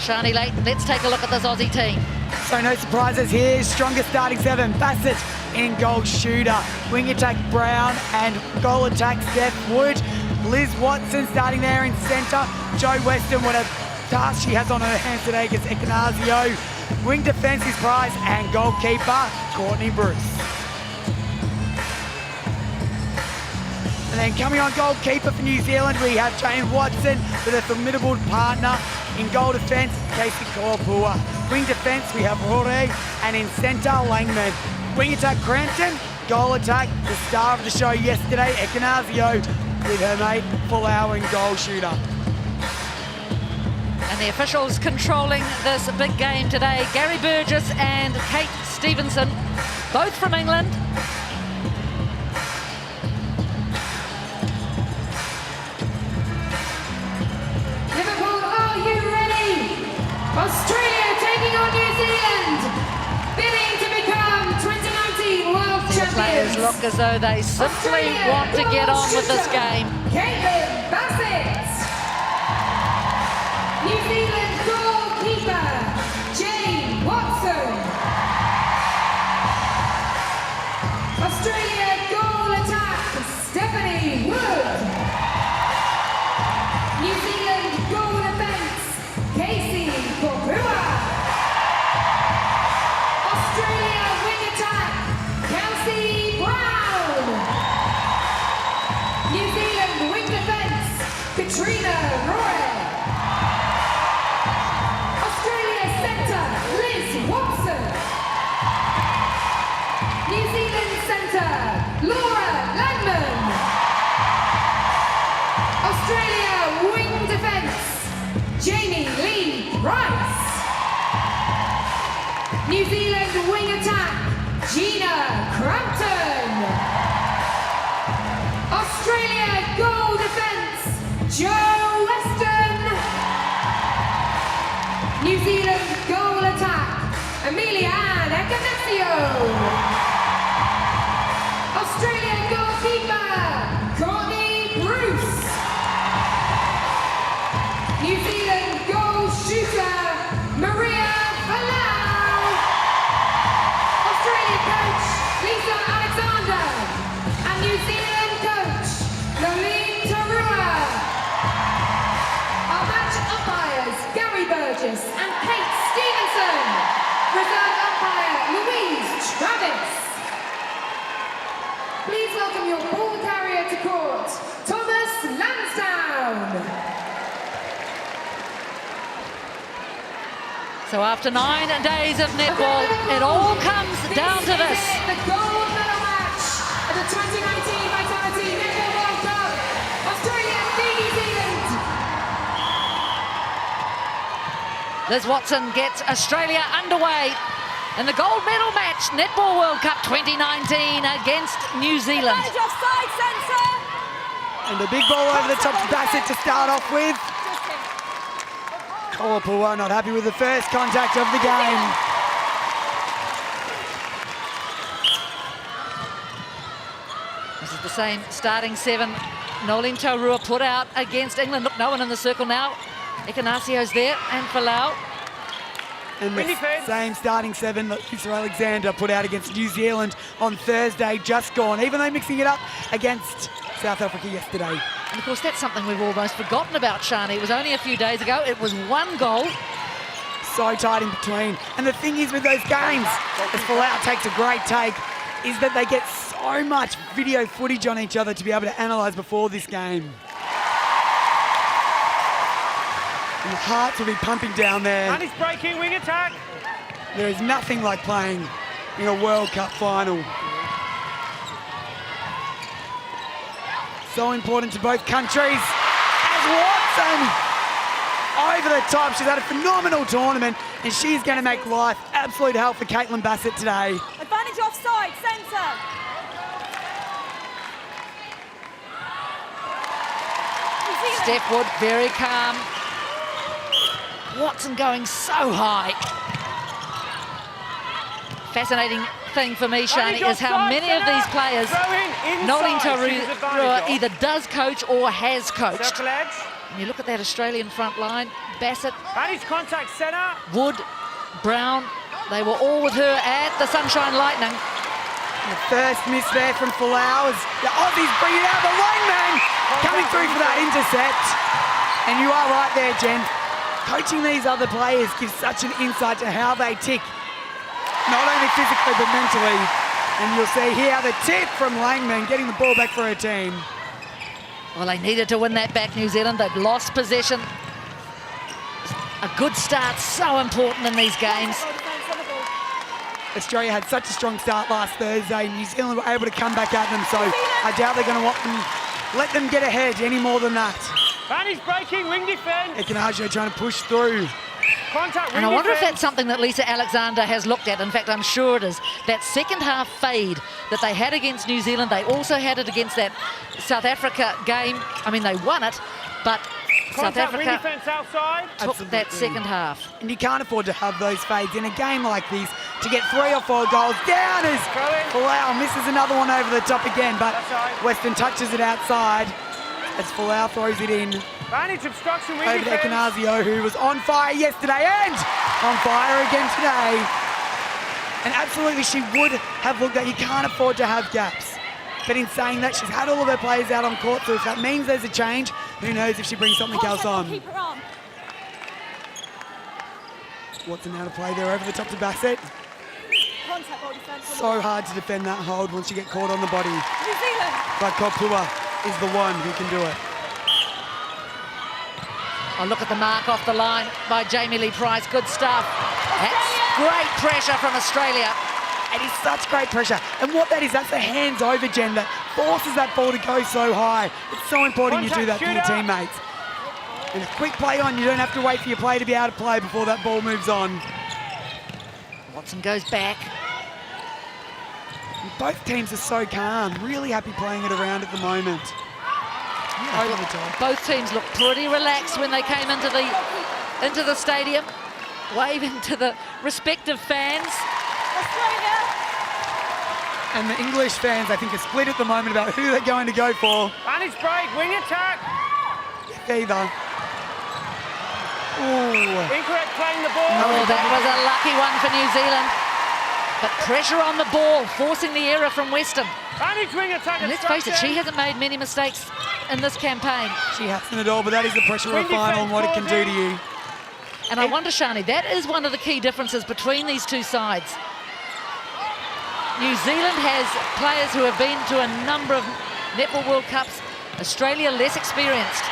Shani Layton, let's take a look at this Aussie team. So no surprises here. Strongest starting seven. Bassett in goal, shooter. Wing attack Brown and goal attack Steph Wood. Liz Watson starting there in centre. Jo Weston, what a task she has on her hands today against Ekanasio. Wing defence is Price and goalkeeper Courtney Bruce. And then coming on goalkeeper for New Zealand, we have Jane Watson with a formidable partner. In goal defence, Casey Korpua. Wing defence, we have Rore, and in centre, Langman. Wing attack, Crampton. Goal attack, the star of the show yesterday, Ekanasio, with her mate, Folau in goal shooter. And the officials controlling this big game today, Gary Burgess and Kate Stevenson, both from England. Liverpool, are you ready? Australia taking on New Zealand, bidding to become 2019 World The Champions. players look as though they simply Australia, want to get on with this game. Caitlin Bassett. New Zealand goalkeeper, Jane Watson. Australia goal attack, Stephanie Wood. New Zealand goal defence, Casey Korpua. Australia wing attack, Kelsey Brown. New Zealand wing defence, Katrina Roy. Australia centre, Liz Watson. New Zealand centre, Laura Langman. Australia wing defence, Jamie Lee Price. New Zealand wing attack, Gina Crampton. Australia goal defence, Jo Weston. New Zealand goal attack, Amelia Ann Ekanasio. Australia goalkeeper, Courtney Bruce. New Zealand goal shooter, Maria Folau. Australia coach, Lisa Alexander. And New Zealand coach, Nolene Tarua. Our match umpires, Gary Burgess and Kate Stevenson. Reserve umpire, Louise Travis. Please welcome your ball carrier to court, Thomas Lansdowne. So after 9 days of netball, it all comes down to this. The gold medal match at the 2019 Vitality Netball World Cup. Australia v New Zealand. Liz Watson gets Australia underway in the gold medal match, Netball World Cup 2019 against New Zealand. Offside centre. And a big ball over the top to Bassett to start off with. Korpua not happy with the first contact of the game. This is the same starting seven. Nolene Taurua put out against England. Look, no one in the circle now. Ekanasio's there and Folau. And the same starting seven that Lisa Alexander put out against New Zealand on Thursday, just gone, even though mixing it up against South Africa yesterday. And of course, that's something we've almost forgotten about, Shani. It was only a few days ago. It was one goal. So tight in between. And the thing is with those games, as Folau takes a great take, is that they get so much video footage on each other to be able to analyse before this game. And the hearts will be pumping down there. And he's breaking wing attack. There is nothing like playing in a World Cup final. So important to both countries. As Watson over the top. She's had a phenomenal tournament and she's going to make life absolute hell for Caitlin Bassett today. Advantage offside, centre. Steph Wood very calm. Watson going so high. Fascinating thing for me, Shani, is how many of these players Nolene Taurua either does coach or has coached. And you look at that Australian front line, Bassett, Paddy's contact centre. Wood, Brown, they were all with her at the Sunshine Lightning. The first miss there from Folau as the Aussies bring it out. The lineman coming through for that intercept. And you are right there, Jen. Coaching these other players gives such an insight to how they tick, not only physically but mentally. And you'll see here the tip from Langman getting the ball back for her team. Well, they needed to win that back, New Zealand. They'd lost possession. A good start, so important in these games. Australia had such a strong start last Thursday. New Zealand were able to come back at them, so I doubt they're going to let them get ahead any more than that. Paddy's breaking, wing defence. Ekanasio trying to push through. Contact, wing And I wonder if defence. that's something that Lisa Alexander has looked at. In fact, I'm sure it is. That second half fade that they had against New Zealand, they also had it against that South Africa game. I mean, they won it, but South Contact, wing Africa defence outside. took that Absolutely. second half. And you can't afford to have those fades in a game like this to get 3 or 4 goals down as Throw in. Folau misses another one over the top again, but That's right. Western touches it outside as Folau throws it in Vantage obstruction, wing over to defence. Ekanasio, who was on fire yesterday and on fire again today. And absolutely she would have looked at, you can't afford to have gaps. But in saying that, she's had all of her players out on court, so if that means there's a change, who knows if she brings something else on. Watson out of play there over the top to Bassett. So hard to defend that hold once you get caught on the body. But Kopua is the one who can do it. Oh, look at the mark off the line by Jamie Lee Price. Good stuff. That's great pressure from Australia. It is such great pressure. And what that is, that's the hands over, Jen, that forces that ball to go so high. It's so important you do that for your teammates. And a quick play on, you don't have to wait for your play to be able to play before that ball moves on. Watson goes back. And both teams are so calm, really happy playing it around at the moment. Over the top. Both teams looked pretty relaxed when they came into the stadium, waving to the respective fans. And the English fans, I think, are split at the moment about who they're going to go for. Vantage break, wing attack. Either. Ooh. Incorrect playing the ball. Oh, that was a lucky one for New Zealand. But pressure on the ball, forcing the error from Western. Vantage wing attack. And let's face it, she hasn't made many mistakes in this campaign. She hasn't at all, but that is the pressure of a Wing final and what it can do to defence, you. And I wonder, Shani, that is one of the key differences between these two sides. New Zealand has players who have been to a number of Netball World Cups. Australia less experienced.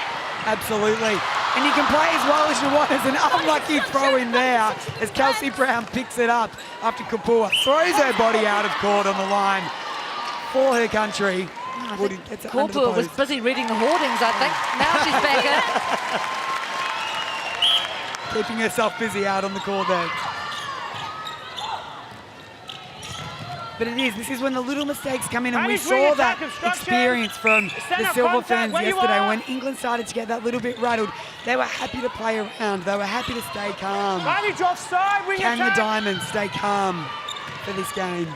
Absolutely. And you can play as well as you want. As an unlucky throw in there as Kelsey Brown picks it up after Kapua throws her body out of court on the line for her country. Woody gets it under the Korpua was post. busy reading the hoardings, I think. Now she's back in. Keeping herself busy out on the court there. But this is when the little mistakes come in, and we Paddy's wing saw attack, that obstruction. experience from Stand the up Silver contact, Ferns where you yesterday are. when England started to get that little bit rattled. They were happy to play around. They were happy to stay calm. Vantage offside, wing Can the attack. Diamonds stay calm for this game?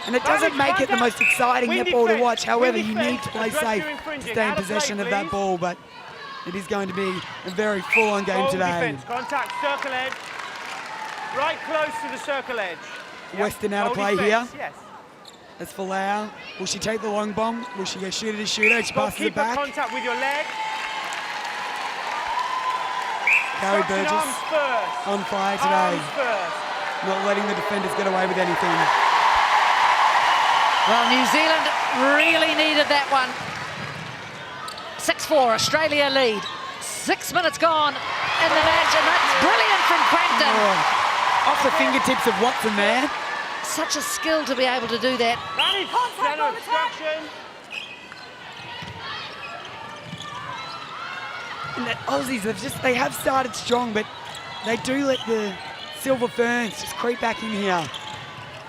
And it Vantage doesn't make it the contact. most exciting Wing netball to defence, watch. However, wing you defence. need to play Address safe your to infringing. stay in Out of play, possession of that please. ball. But it is going to be a very full-on game Ball today. defence, contact, circle edge. Right close to the circle edge. Yep. Western out of Ball play defence, here. Yes. That's Folau. Will she take the long bomb? Will she go shooter to shooter? She passes it Keeper back. contact with your leg. Carrie Obstruction, Burgess arms first. on fire today. Arms first. Not letting the defenders get away with anything. Well, New Zealand really needed that one. 6-4, Australia lead. 6 minutes gone in the match, and that's brilliant from Crampton. Oh, off the fingertips of Watson there. Such a skill to be able to do that. Vantage, center obstruction. And the Aussies, they have started strong, but they do let the Silver Ferns just creep back in here.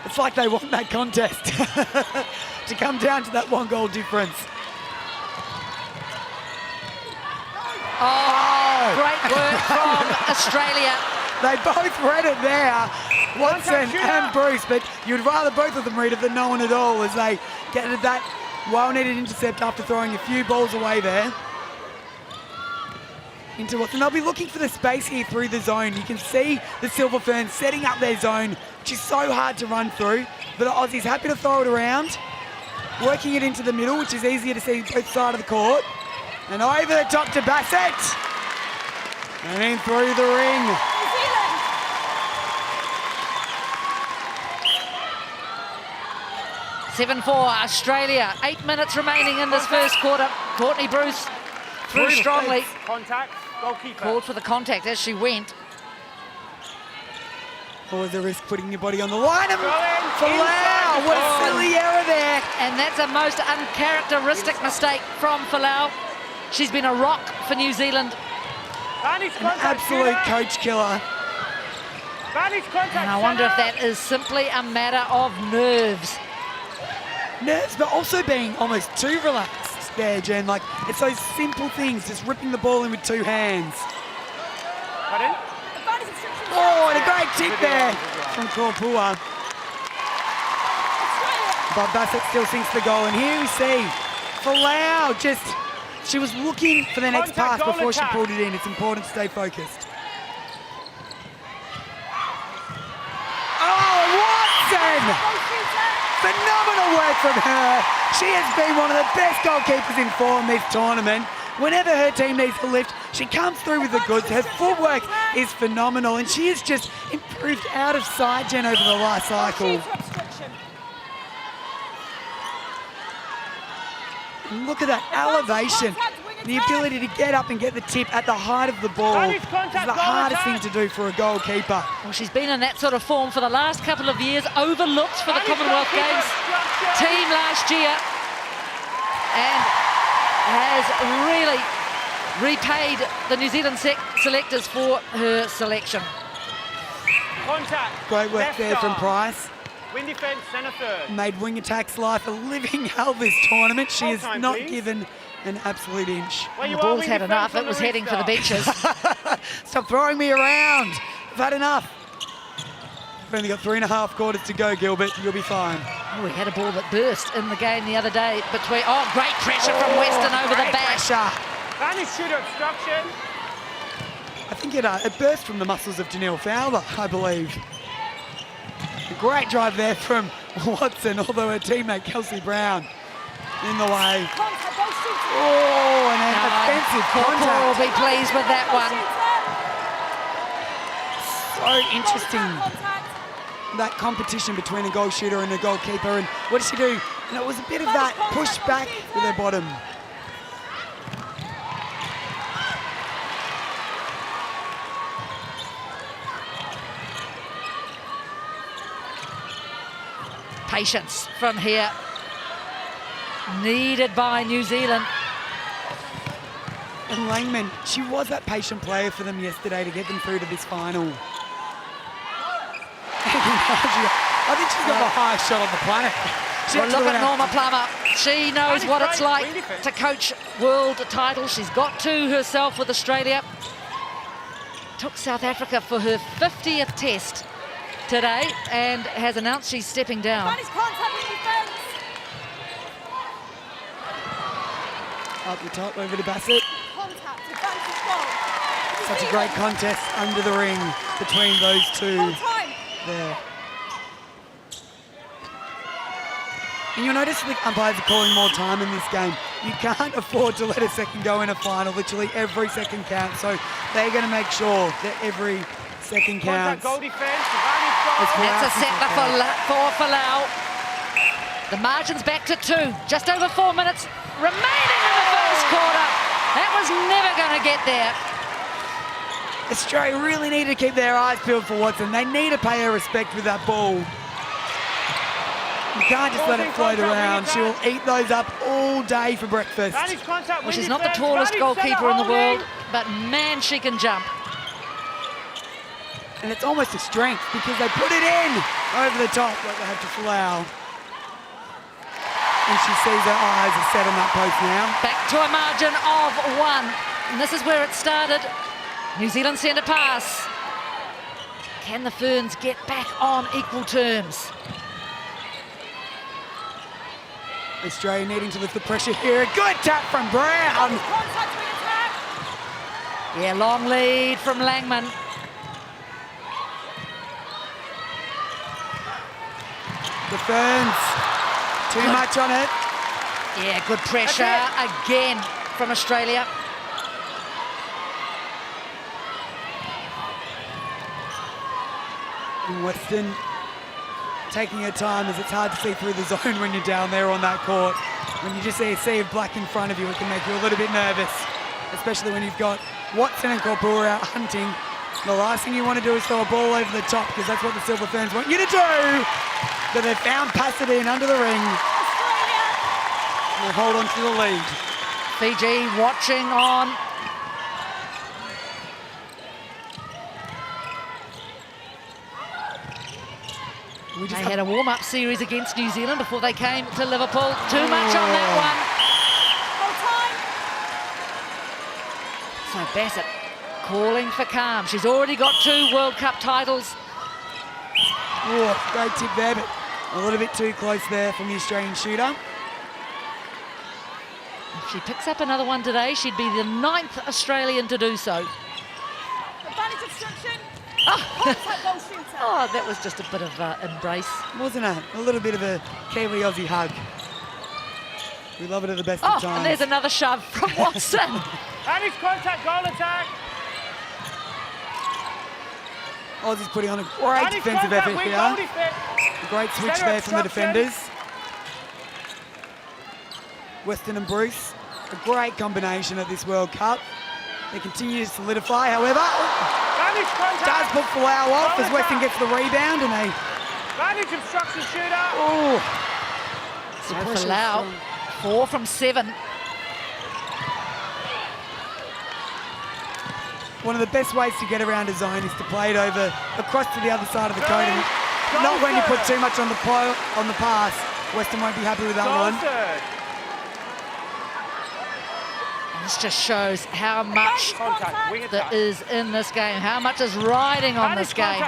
It's like they want that contest to come down to that 1 goal difference. Oh, great work from Australia. They both read it there, Watson Contact, shooter. and Bruce, but you'd rather both of them read it than no one at all as they get that well-needed intercept after throwing a few balls away there. into Watson. They'll be looking for the space here through the zone. You can see the Silver Ferns setting up their zone, which is so hard to run through. But the Aussies happy to throw it around, working it into the middle, which is easier to see both sides of the court. And over the top to Bassett. And in through the ring. 7-4 Australia. 8 minutes remaining in this first quarter. Courtney Bruce through strongly. Contact, goalkeeper. Called for the contact as she went. Always a risk putting your body on the line. And Inside Falau, the what a zone. silly error there. And that's a most uncharacteristic mistake from Falau. She's been a rock for New Zealand. Vantage An contact, absolute shooter. coach killer. Vantage contact, And I wonder if centre. that is simply a matter of nerves. Nerves, but also being almost too relaxed there, Jen. Like, it's those simple things, just ripping the ball in with two hands. Pardon? Oh, and a great tip there from Korpua. But Bassett still sinks the goal. And here we see Falau just, she was looking for the next Contact, pass goal before she attack. pulled it in. It's important to stay focused. Oh, Watson! Phenomenal work from her. She has been one of the best goalkeepers in form this tournament. Whenever her team needs a lift, she comes through with the goods. Her footwork is phenomenal, and she has just improved out of sight, Jen, over the last cycle. And look at that elevation. The ability to get up and get the tip at the height of the ball is the hardest thing to do for a goalkeeper. Well, she's been in that sort of form for the last couple of years, overlooked for the Commonwealth Games team last year, and has really repaid the New Zealand selectors for her selection. Contact. Great work left there from arm. Price. Wing defence, centre third. Made wing attack's life a living hell this tournament. She has Full-time, not please. given an absolute inch. Where The you are, ball's wing had defence enough. on It was the heading for the restart. benches. Stop throwing me around. I've had enough. We've only got 3.5 quarters to go, Gilbert. You'll be fine. Oh, we had a ball that burst in the game the other day between. Oh, great pressure from Weston over the Great back. pressure. Vantage shooter obstruction. I think it burst from the muscles of Janelle Fowler, I believe. A great drive there from Watson, although her teammate Kelsey Brown in the way. Oh, and an offensive Corporal contact. will be pleased with that one. So interesting, that competition between a goal shooter and a goalkeeper. And what did she do? And it was a bit of that push back with her bottom. Patience from here, needed by New Zealand. And Langman, she was that patient player for them yesterday to get them through to this final. I think she's got the highest shot on the planet. She Well, actually look went at out- Norma Plummer. She knows what it's like to coach world titles. She's got two herself with Australia. Took South Africa for her 50th test today and has announced she's stepping down. Up the top, over to Bassett. Such a great contest under the ring between those two there. And you'll notice the umpires are calling more time in this game. You can't afford to let a second go in a final. Literally every second counts. So they're going to make sure that every second Contact, counts. goal defence, vantage goal. That's a set for Falau. The margin's back to 2. Just over 4 minutes remaining in the first quarter. That was never going to get there. Australia really need to keep their eyes peeled for Watson. They need to pay her respect with that ball. You can't just let it float around. She will eat those up all day for breakfast. Vantage contact, Well, wing she's not the defence, tallest vantage goalkeeper centre in the holding. world, but man, she can jump. And it's almost a strength because they put it in over the top like they have to Falau. And she sees her eyes are set on that post now. Back to a margin of 1. And this is where it started. New Zealand centre pass. Can the Ferns get back on equal terms? Australia needing to lift the pressure here. A good tap from Brown. Yeah, long lead from Langman. The Ferns, too much on it. Yeah, good pressure again from Australia. And Weston taking her time, as it's hard to see through the zone when you're down there on that court. When you just see a sea of black in front of you, it can make you a little bit nervous, especially when you've got Watson and Korpua out hunting. The last thing you want to do is throw a ball over the top, because that's what the Silver Ferns want you to do. But they've found Pasadena under the ring. They'll hold on to the lead. Fiji watching on. They had a warm-up series against New Zealand before they came to Liverpool. Too much on that one. So Bassett calling for calm. She's already got 2 World Cup titles. Oh, great tip there, but a little bit too close there from the Australian shooter. If she picks up another one today, she'd be the 9th Australian to do so. Advantage obstruction. Oh. Oh, that was just a bit of embrace. Wasn't it? A little bit of a Kiwi Aussie hug. We love it at the best of times. And there's another shove from Watson. Advantage contact, goal attack. Aussie's putting on a great defensive effort here. A great switch there from the defenders. Weston and Bruce, a great combination at this World Cup. They continue to solidify, however, does put Folau off as Weston gets the rebound, and they... Advantage obstruction shooter. Oh! So Folau, 4 from 7. One of the best ways to get around a zone is to play it over across to the other side of the court. And not when you put too much on the pass. Weston won't be happy with that one. This just shows how much there is in this game, how much is riding on this game.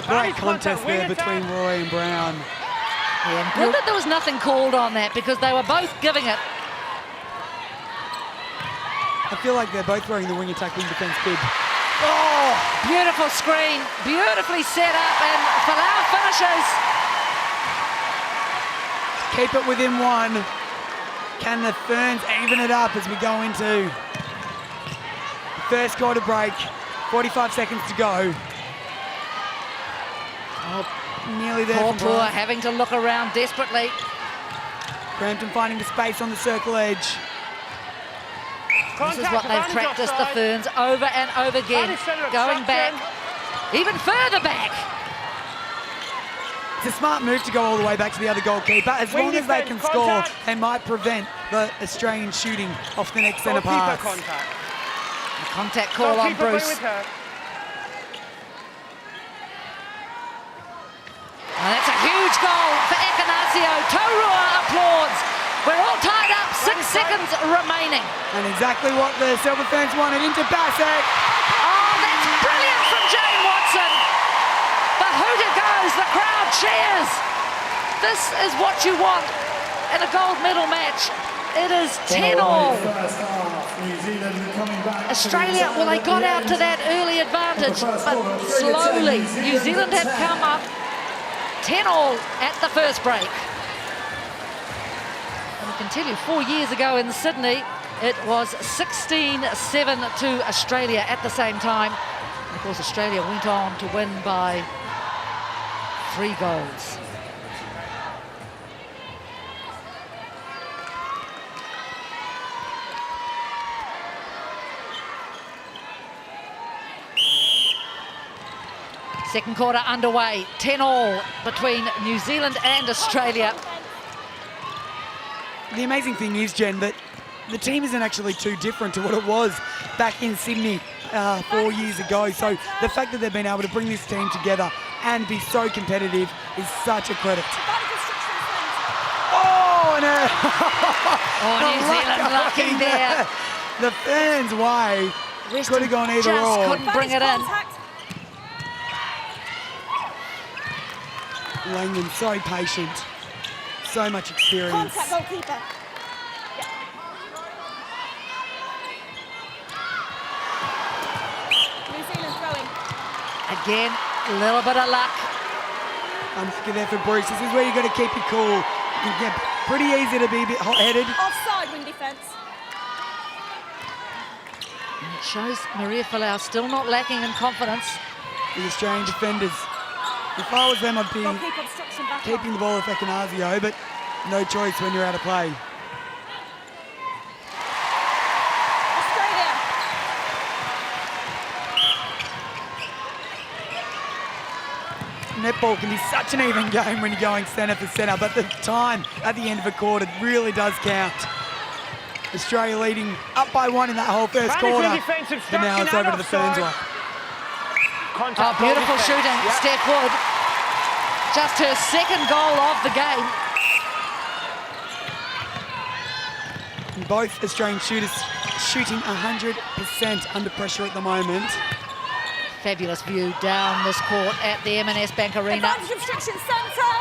Great contest there between Roy and Brown. Yeah, good that there was nothing called on that, because they were both giving it. I feel like they're both wearing the wing attack, wing defence bib. Oh, beautiful screen, beautifully set up, and Folau finishes. Keep it within 1. Can the Ferns even it up as we go into the first quarter break? 45 seconds to go. Oh, nearly there. Korpua having to look around desperately. Crampton finding the space on the circle edge. This is what they've practiced, the Ferns, over and over again. Going back, even further back. It's a smart move to go all the way back to the other goalkeeper. As long as they can score, they might prevent the Australian shooting off the next centre pass. The contact call on Bruce. And that's a huge goal for Ekanasio. Taurua applauds. We're all tied up, 6 seconds remaining. And exactly what the Silver Ferns wanted into Bassett. Oh, that's brilliant from Jane Watson. The hooter goes, the crowd cheers. This is what you want in a gold medal match. It is 10-all. Australia, well, they got out to that early advantage, but slowly New Zealand had come up 10-all at the first break. And I can tell you, 4 years ago in Sydney, it was 16-7 to Australia at the same time. And of course, Australia went on to win by 3 goals. Second quarter underway, 10-all between New Zealand and Australia. The amazing thing is, Jen, that the team isn't actually too different to what it was back in Sydney 4 years ago. So the fact that they've been able to bring this team together and be so competitive is such a credit. Oh, no! New Zealand lucky there. The Ferns' way could have gone either or. Just couldn't bring it in. Langman, so patient, so much experience. Contact goalkeeper. Again, a little bit of luck. Unlucky there for Bruce. This is where you've got to keep it cool. You can get pretty easy to be a bit hot-headed. Offside, wing defence. And it shows Maria Folau still not lacking in confidence. The Australian defenders. If I was them, I'd be Goalkeeper obstruction back keeping on. the ball with Ekanasio, but no choice when you're out of play. Australia. Netball can be such an even game when you're going centre for centre, but the time at the end of a quarter really does count. Australia leading up by 1 in that whole first quarter. But now it's over to the Ferns one. Oh, beautiful shooting, Steph Wood. Just her second goal of the game. And both Australian shooters shooting 100% under pressure at the moment. Fabulous view down this court at the M&S Bank Arena. Advantage obstruction centre.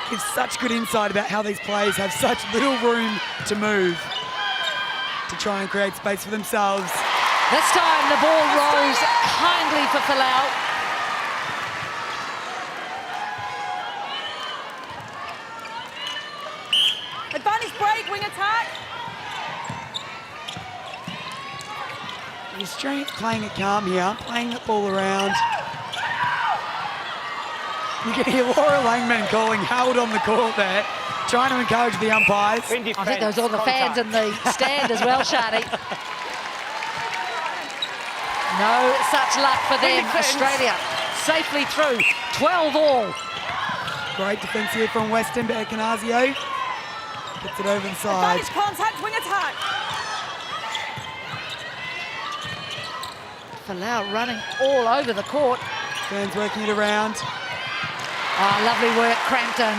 Gives such good insight about how these players have such little room to move to try and create space for themselves. This time the ball rose kindly for Folau. Advantage break, wing attack. The Australians playing it calm here, playing the ball around. You can hear Laura Langman calling Howard on the court there, trying to encourage the umpires. I think those are all the fans in the stand as well, Shadi. No such luck for them. Australia safely through, 12 all. Great defence here from Western, but Ekanasio gets it over the side. Advantage contact, wing attack. Folau running all over the court. Ferns working it around. Oh, lovely work, Crampton.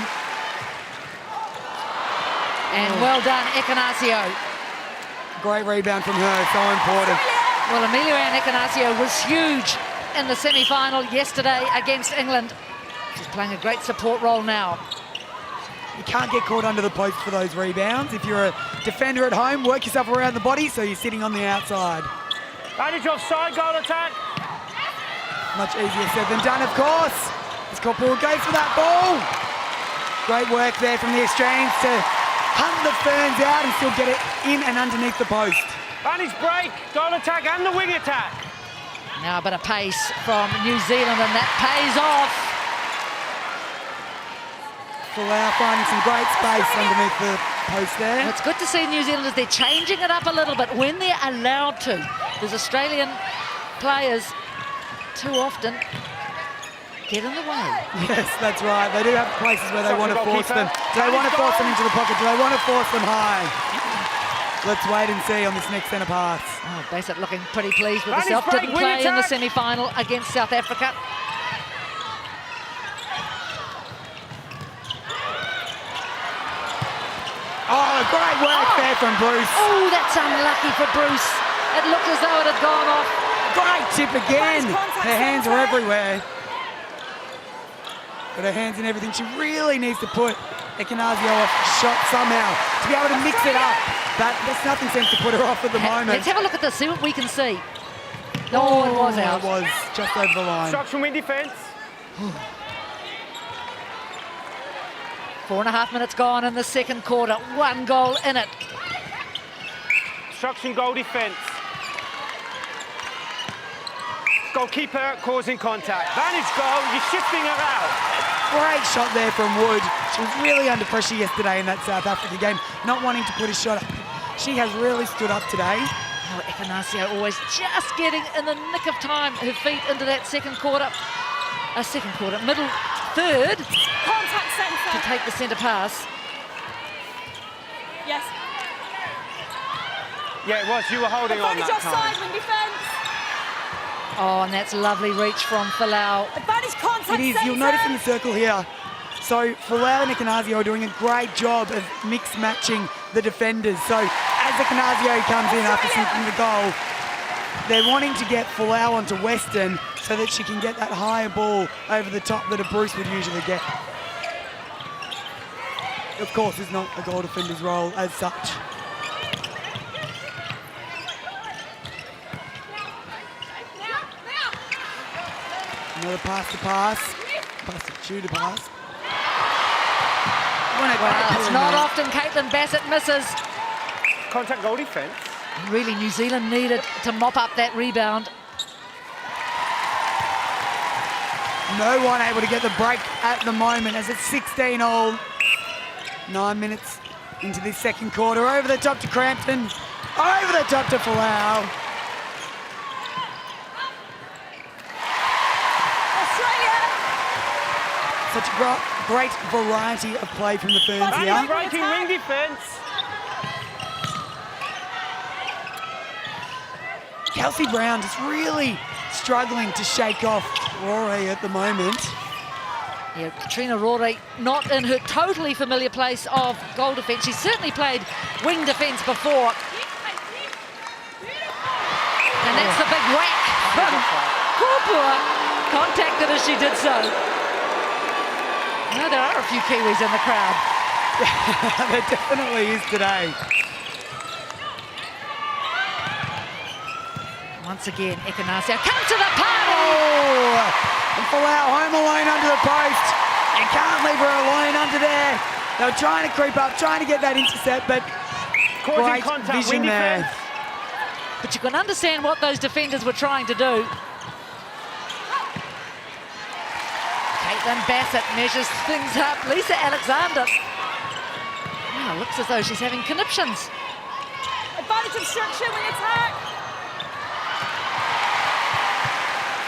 And well done, Ekanasio. Great rebound from her, so important. Well, Amelia-Ann Ekanasio was huge in the semi-final yesterday against England. She's playing a great support role now. You can't get caught under the post for those rebounds. If you're a defender at home, work yourself around the body so you're sitting on the outside. Advantage offside, goal attack. Much easier said than done, of course. As Corporal goes for that ball. Great work there from the Australians to hunt the Ferns out and still get it in and underneath the post. Advantage break, goal attack and the wing attack. Now a bit of pace from New Zealand, and that pays off. Folau finding some great space underneath the post there. And it's good to see New Zealanders, they're changing it up a little bit when they're allowed to. There's Australian players too often get in the way. Yes, that's right. They do have places where they want to force them. Do they want to force them into the pocket? Do they want to force them high? Let's wait and see on this next centre pass. Oh, Bassett looking pretty pleased with Advantage herself. break, Didn't wing play in the attack. semi-final against South Africa. Oh, great work there from Bruce. Oh, that's unlucky for Bruce. It looked as though it had gone off. Great tip again. Contact Her hands are centre. everywhere. Got her hands in everything. She really needs to put Ekanasio off shot somehow to be able to mix it up. But there's nothing seems to put her off at the moment. Let's have a look at this, see what we can see. No, it was out. It was just over the line. Obstruction wing defence. 4.5 minutes gone in the second quarter. 1 goal in it. Obstruction goal defence. Goalkeeper causing contact. Advantage goal, you're shifting her out. Great shot there from Wood. She was really under pressure yesterday in that South Africa game, not wanting to put a shot up. She has really stood up today. Oh, Ekanasio always just getting in the nick of time her feet into that middle third Contact to centre. take the centre pass. Yes. Yeah, it was. You were holding on Advantage that time. offside, wing defence. Oh, and that's a lovely reach from Folau. Advantage contact It is, centre. you'll notice in the circle here. So Folau and Ekanasio are doing a great job of mix matching the defenders. So as Ekanasio comes in after sinking the goal, they're wanting to get Folau onto Western so that she can get that higher ball over the top that a Bruce would usually get. Of course, it's not a goal defender's role as such. Another pass to pass. Pass to shoot to pass. Well, it's not often Caitlin Bassett misses. Contact goal defence. Really, New Zealand needed to mop up that rebound. No one able to get the break at the moment as it's 16-all. 9 minutes into this second quarter. Over the top to Crampton. Over the top to Folau. Australia. Such a great variety of play from the Ferns And here. breaking wing defence. Kelsey Brown just really struggling to shake off Rory at the moment. Yeah, Katrina Rory not in her totally familiar place of goal defence. She's certainly played wing defence before. And that's the big whack from Korpua, contacted as she did so. No, there are a few Kiwis in the crowd. There definitely is today. Once again, Ekanasio come to the party! Oh, and Folau home alone under the post. You can't leave her alone under there. They were trying to creep up, trying to get that intercept, but Causing great contact, vision wing there. defence. But you can understand what those defenders were trying to do. Caitlin Bassett measures things up. Lisa Alexander. Wow, looks as though she's having conniptions. Advantage obstruction, wing attack.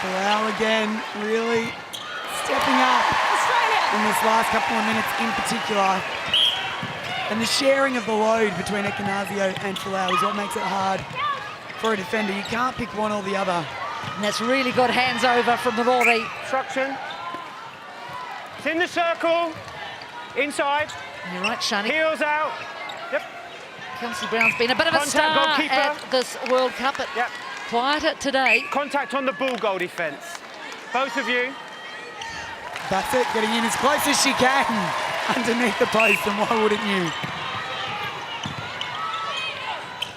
Folau again, really stepping up Australia. in this last couple of minutes in particular. And the sharing of the load between Ekanasio and Folau is what makes it hard for a defender. You can't pick one or the other. And that's really good hands over from the Rory. Obstruction. It's in the circle. Inside. You're right, Shani. Heels out. Yep. Kelsey Brown's been a bit of a Contact star goalkeeper. at this World Cup. But Yep. quieter today. Contact on the ball goal defence. Both of you. Bassett getting in as close as she can underneath the post, and why wouldn't you?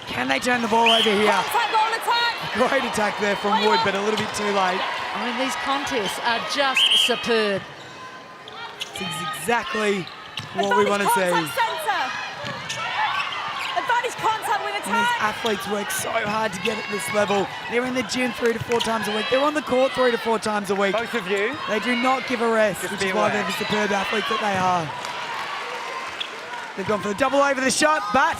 Can they turn the ball over here? Contact goal attack. Great attack there from Wood, but a little bit too late. I mean, these contests are just superb. This is exactly what we want to see. Advantage contact centre. Advantage contact wing And these attack. athletes work so hard to get at this level. They're in the gym 3 to 4 times a week. They're on the court 3 to 4 times a week. Both of you. They do not give a rest, Just which be is why aware. they're the superb athletes that they are. They've gone for the double over the shot, but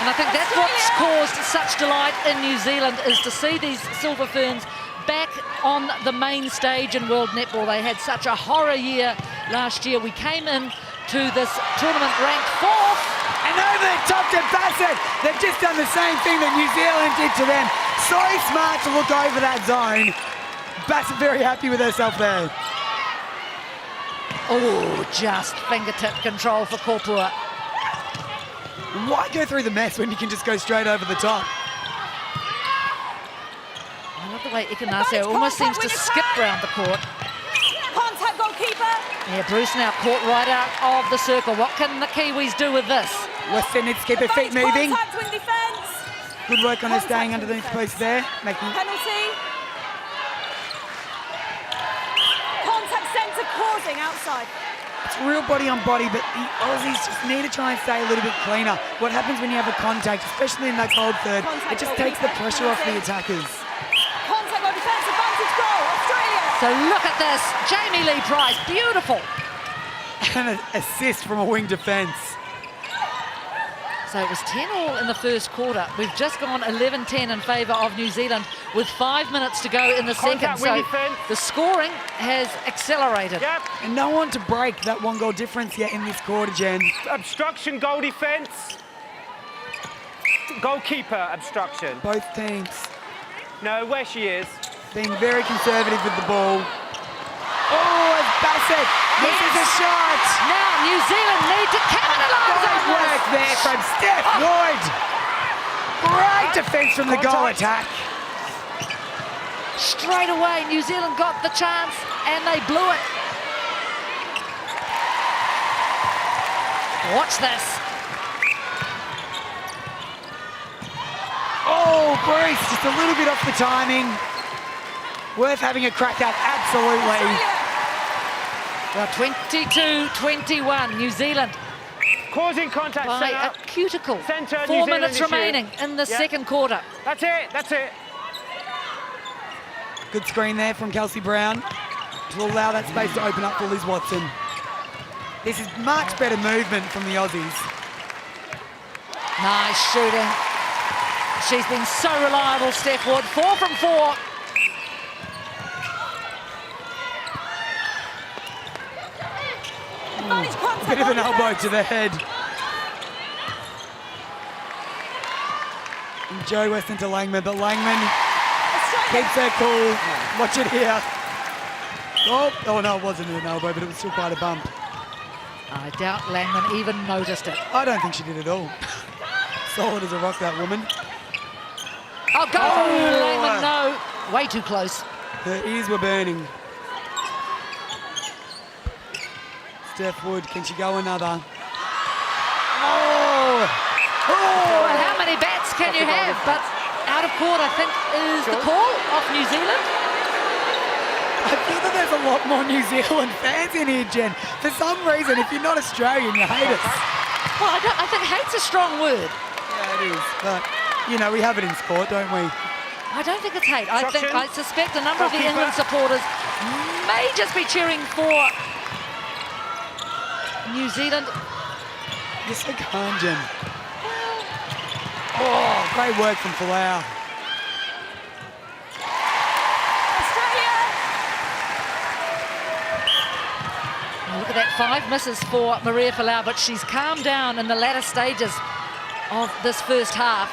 And I think that's what's caused such delight in New Zealand, is to see these Silver Ferns back on the main stage in World Netball. They had such a horror year last year. We came in to this tournament ranked 4th. and over the top to Bassett. They've just done the same thing that New Zealand did to them. So smart to look over that zone. Bassett very happy with herself there. Oh, just fingertip control for Korpua. Why go through the mess when you can just go straight over the top? I love the way Ekanasio almost seems to skip round the court. Contact goalkeeper. Yeah, Bruce now caught right out of the circle. What can the Kiwis do with this? Weston needs to keep her feet Advantage moving. Contact wing defence. Good work on her staying underneath the post there, making Penalty. Contact centre causing outside. it's real body on body, but the Aussies just need to try and stay a little bit cleaner. What happens when you have a contact, especially in that cold third, it just takes the pressure off the attackers. Contact goal defence. Advantage goal. Australia. So look at this. Jamie Lee Price, beautiful. And an assist from a wing defence. So it was 10-all in the first quarter. We've just gone 11-10 in favour of New Zealand with 5 minutes to go in the Contact second. wing So defence. the scoring has accelerated. Yep. And no one to break that 1 goal difference yet in this quarter, Jen. Obstruction goal defence. Goalkeeper obstruction. Both teams No, where she is. being very conservative with the ball. Oh, it's Bassett. This is a shot. Now New Zealand need to capitalise Great on work this. there from Steph Wood. Great defence from the goal Contact. attack. Straight away, New Zealand got the chance and they blew it. Watch this. Oh, Bruce, just a little bit off the timing. Worth having a crack at, absolutely. Australia. Well, 22-21, New Zealand Causing contact, by a centre. cuticle. Centre, New 4 Zealand minutes issue. remaining in the Yeah. second quarter. That's it, that's it. Good screen there from Kelsey Brown to allow that space to open up for Liz Watson. This is much better movement from the Aussies. Nice shooting. She's been so reliable, Steph Wood. 4 from 4. Advantage contact. Bit of an on elbow defence. to the head. And Joe Weston to Langman, but Langman Australia. keeps her cool. Watch it here. Oh no, it wasn't an elbow, but it was still quite a bump. I doubt Langman even noticed it. I don't think she did at all. Solid as a rock, that woman. Oh, go! Oh. Langman, no. Way too close. Her ears were burning. Steph Wood, can she go another? Oh! Well, how many bats can you have? But out of court, I think, is the call of New Zealand. I feel that there's a lot more New Zealand fans in here, Jen. For some reason, if you're not Australian, you hate us. Well, I think hate's a strong word. Yeah, it is. But, you know, we have it in sport, don't we? I don't think it's hate. I Instruction. suspect a number of the Goalkeeper. England supporters may just be cheering for New Zealand. You're so kind, Jen. Oh, great work from Folau. Australia. Oh, look at that, 5 misses for Maria Folau, but she's calmed down in the latter stages of this first half.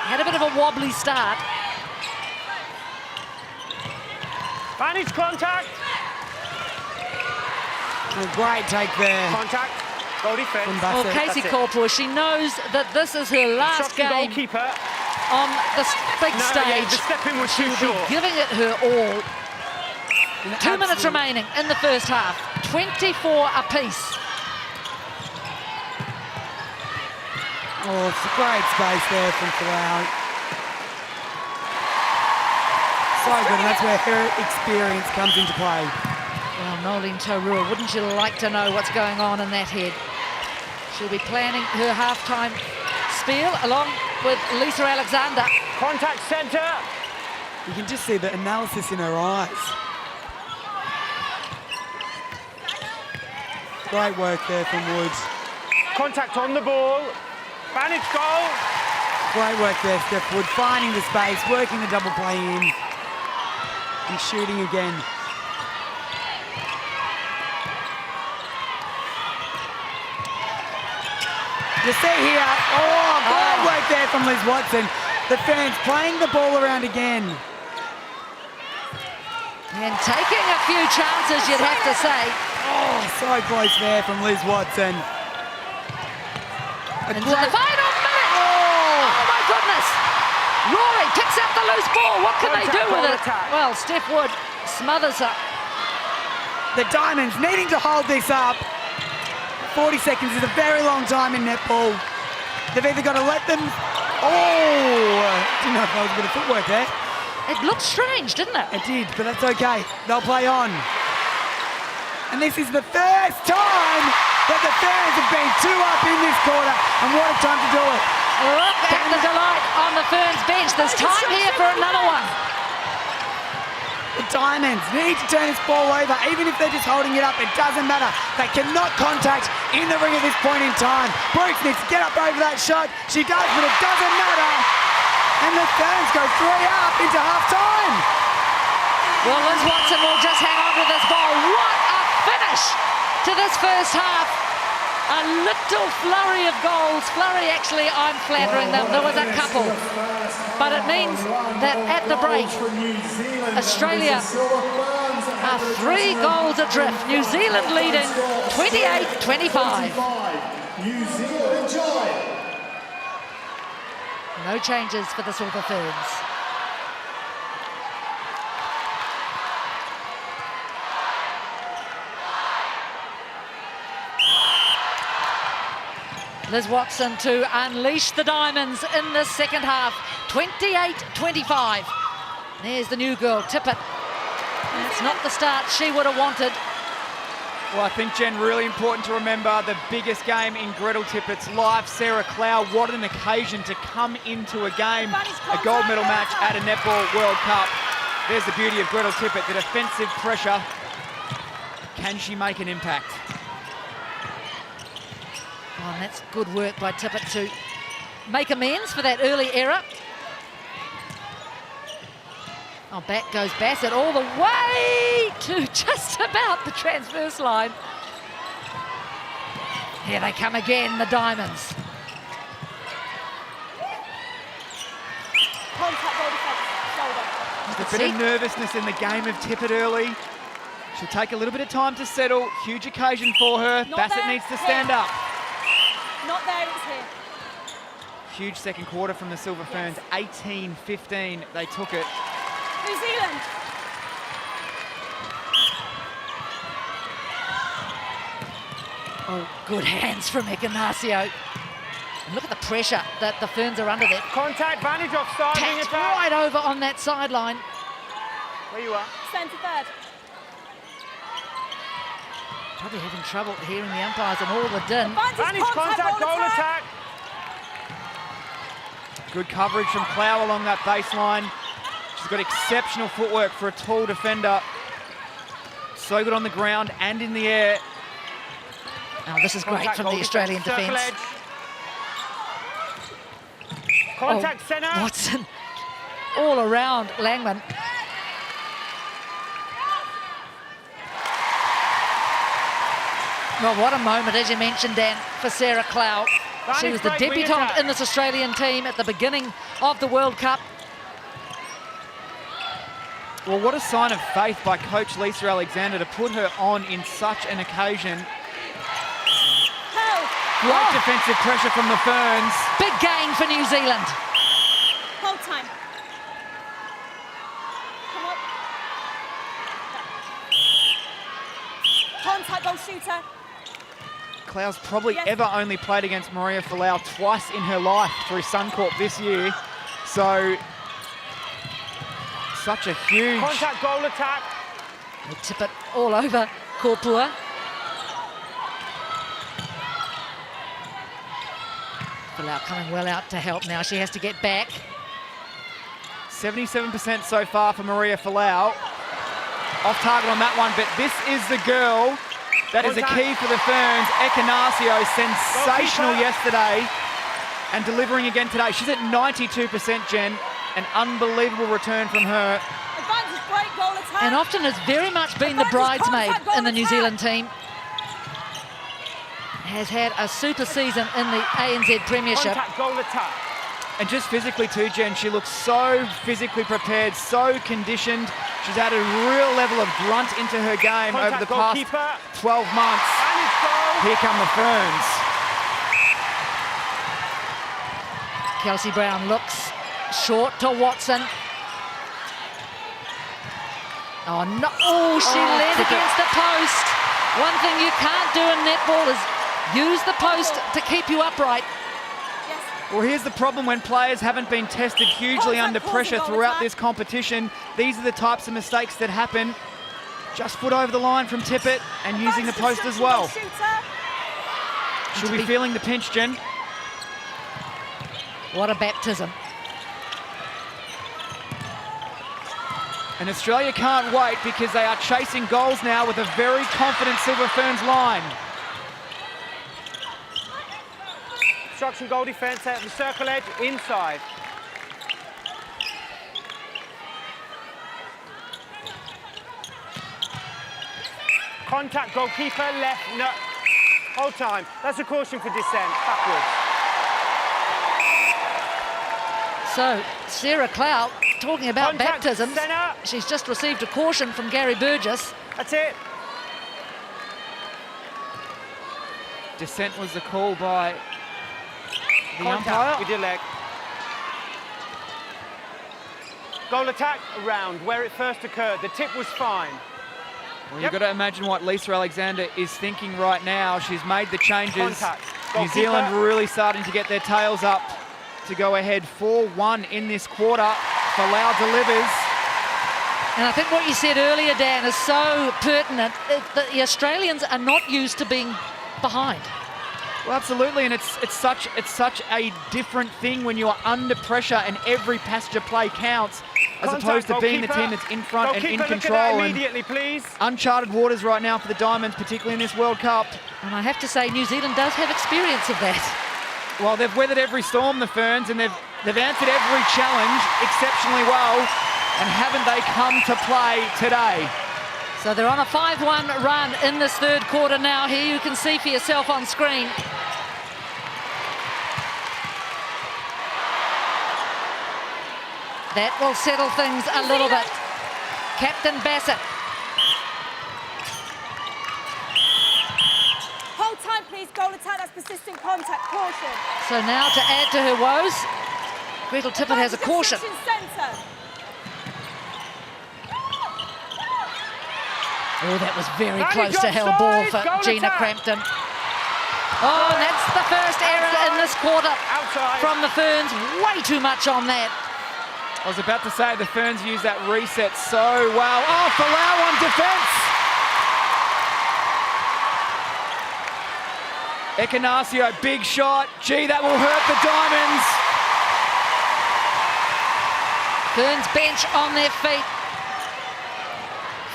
Had a bit of a wobbly start. Advantage contact. A great take there Contact. Goal defence. from Well, Bassett. Casey it. Corpus, she knows that this is her last Instruction game goalkeeper. on this big No, yeah, stage. the stepping was too She'll be short. giving it her all. An 2 minutes absolute- remaining in the first half. 24 apiece. Oh, it's a great space there from Folau. So good, and that's where her experience comes into play. Well, Nolene Taurua, wouldn't you like to know what's going on in that head? She'll be planning her halftime spiel along with Lisa Alexander. Contact centre. You can just see the analysis in her eyes. Great work there from Woods. Contact on the ball. Advantage goal. Great work there, Steph Wood, finding the space, working the double play in, and shooting again. You see here, great work there from Liz Watson. The fans playing the ball around again. And taking a few chances, you'd have to say. Oh, so close there from Liz Watson. A Into the great- final minute. Oh my goodness. Rory picks up the loose ball. What can they do Contact, with ball it? attack. Well, Steph Wood smothers her. The Diamonds needing to hold this up. 40 seconds is a very long time in netball. They've either got to let them... Oh! Didn't know if that was a bit of footwork there. It looked strange, didn't it? It did, but that's okay. They'll play on. And this is the first time that the fans have been 2 up in this quarter. And what a time to do it. Look at the delight on the Ferns bench. There's time here for another one. The Diamonds need to turn this ball over. Even if they're just holding it up, it doesn't matter. They cannot contact in the ring at this point in time. Brooks needs to get up over that shot. She does, but it doesn't matter. And the Ferns go 3 up into half-time. Well, Liz Watson will just hang on to this ball. What a finish to this first half. A little flurry of goals. Flurry, actually, I'm flattering them. There was a couple. But it means that at the break, Australia are 3 goals adrift. New Zealand leading 28-25. New Zealand enjoy. No changes for the Silver Ferns. Liz Watson to unleash the Diamonds in the second half. 28-25. There's the new girl, Tippett, It's not the start she would have wanted. Well, I think, Jen, really important to remember the biggest game in Gretel Tippett's life. Sarah Clow, what an occasion to come into a game, a gold medal match at a Netball World Cup. There's the beauty of Gretel Tippett, the defensive pressure. Can she make an impact? Oh, and that's good work by Tippett to make amends for that early error. Oh, back goes Bassett all the way to just about the transverse line. Here they come again, the Diamonds. Contact, goal defence, shoulder. Just a bit of nervousness in the game of Tippett early. She'll take a little bit of time to settle. Huge occasion for her. Not Bassett there, needs to stand up. Not there, it's here. Huge second quarter from the Silver Ferns. 18-15, they took it. New Zealand. Oh, good hands from Ignacio. And look at the pressure that the Ferns are under there. Contact, advantage offside. wing Tapped attack. right over on that sideline. Where you are. Centre third. Probably having trouble hearing the umpires and all the din. Advantage contact, goal attack. Good coverage from Clow along that baseline. She's got exceptional footwork for a tall defender. So good on the ground and in the air. Oh, this is great Contact, from goal the Australian circle defence. edge. Contact centre. Watson all around Langman. Well, what a moment, as you mentioned, Dan, for Sarah Clow. She was the Advantage break, wing debutante attack. in this Australian team at the beginning of the World Cup. Well, what a sign of faith by coach Lisa Alexander to put her on in such an occasion. Held. Great defensive pressure from the Ferns. Big gain for New Zealand. Hold time. Come on. Contact, goal shooter. Clow's probably Yes. ever only played against Maria Folau twice in her life through Suncorp this year. So, such a huge... Contact, goal attack. They tip it all over Korpua. Folau coming well out to help now. She has to get back. 77% so far for Maria Folau. Off target on that one, but this is the girl that is a key for the Ferns. Ignacio, sensational yesterday and delivering again today. She's at 92%, Jen. An unbelievable return from her. Advantage break, goal attack. And often has very much been the bridesmaid in the New Zealand team. Has had a super season in the ANZ Premiership. Contact, goal attack. And just physically too, Jen, she looks so physically prepared, so conditioned. She's added a real level of grunt into her game over the past goalkeeper. 12 months. And it's goal. Here come the Ferns. Kelsey Brown looks short to Watson. Oh, no. Oh, she led took it. against the post. One thing you can't do in netball is use the post to keep you upright. Well, here's the problem when players haven't been tested hugely under pressure throughout this competition. These are the types of mistakes that happen. Just foot over the line from Tippett and using the post as well. She'll be feeling the pinch, Jen. What a baptism. And Australia can't wait because they are chasing goals now with a very confident Silver Ferns line. Obstruction, goal defence at the circle edge, inside. Contact, goalkeeper, left, no. Hold time. That's a caution for descent, backwards. So, Sarah Clow, talking about Contact, baptisms, centre. she's just received a caution from Gary Burgess. That's it. Descent was the call by the Contact umpire. with your leg. Goal attack, around, where it first occurred. The tip was fine. Well, you've got to imagine what Lisa Alexander is thinking right now. She's made the changes. Contact. New Goalkeeper. Zealand really starting to get their tails up to go ahead 4-1 in this quarter. Folau delivers. And I think what you said earlier, Dan, is so pertinent. The Australians are not used to being behind. Well, absolutely, and it's such a different thing when you are under pressure and every passenger play counts, as Contact, opposed to being the goalkeeper. team that's in front and in Goalkeeper, look at control. that And immediately, please. uncharted waters right now for the Diamonds, particularly in this World Cup. And I have to say, New Zealand does have experience of that. Well, they've weathered every storm, the Ferns, and they've answered every challenge exceptionally well. And haven't they come to play today? So they're on a 5-1 run in this third quarter now. Here you can see for yourself on screen. That will settle things a little bit. Captain Bassett. Hold time, please. Goal attack. That's persistent contact. Caution. So now to add to her woes, Gretel Tippett has a caution. Centre. Oh, that was very Manage close to hell ball for offside, goal Gina attack. Crampton. Oh, and that's the first error in this quarter Outside. from the Ferns. Way too much on that. I was about to say the Ferns used that reset so well. Oh, Folau on defence. Echinaccio, big shot. Gee, that will hurt the Diamonds. Ferns bench on their feet.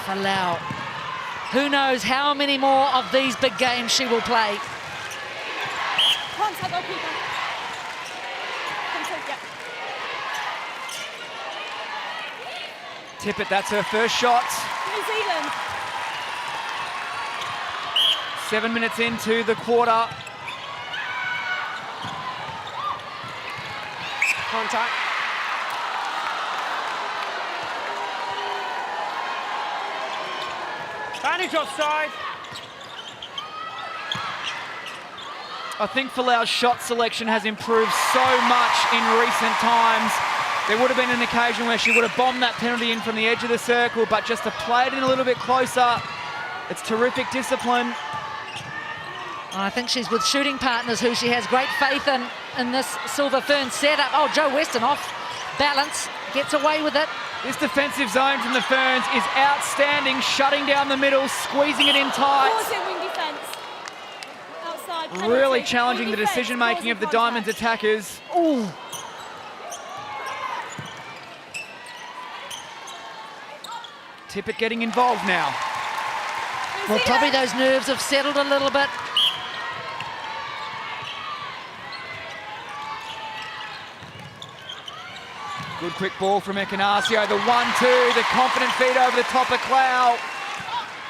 Folau. Who knows how many more of these big games she will play. Contact goalkeeper. Contact, yeah. Tippett, that's her first shot. New Zealand. 7 minutes into the quarter. Contact. Manage offside. I think Folau's shot selection has improved so much in recent times. There would have been an occasion where she would have bombed that penalty in from the edge of the circle, but just to play it in a little bit closer, it's terrific discipline. I think she's with shooting partners who she has great faith in this Silver Fern setup. Oh, Joe Weston off balance, gets away with it. This defensive zone from the Ferns is outstanding, shutting down the middle, squeezing it in tight. Causing wing defence. Outside. Penalty. Really challenging Wing the defence, decision-making of the causing Diamonds contact. attackers. Ooh. Tippett getting involved now. Well, probably those nerves have settled a little bit. Good quick ball from Echinaccio. The 1-2, the confident feed over the top of Clow.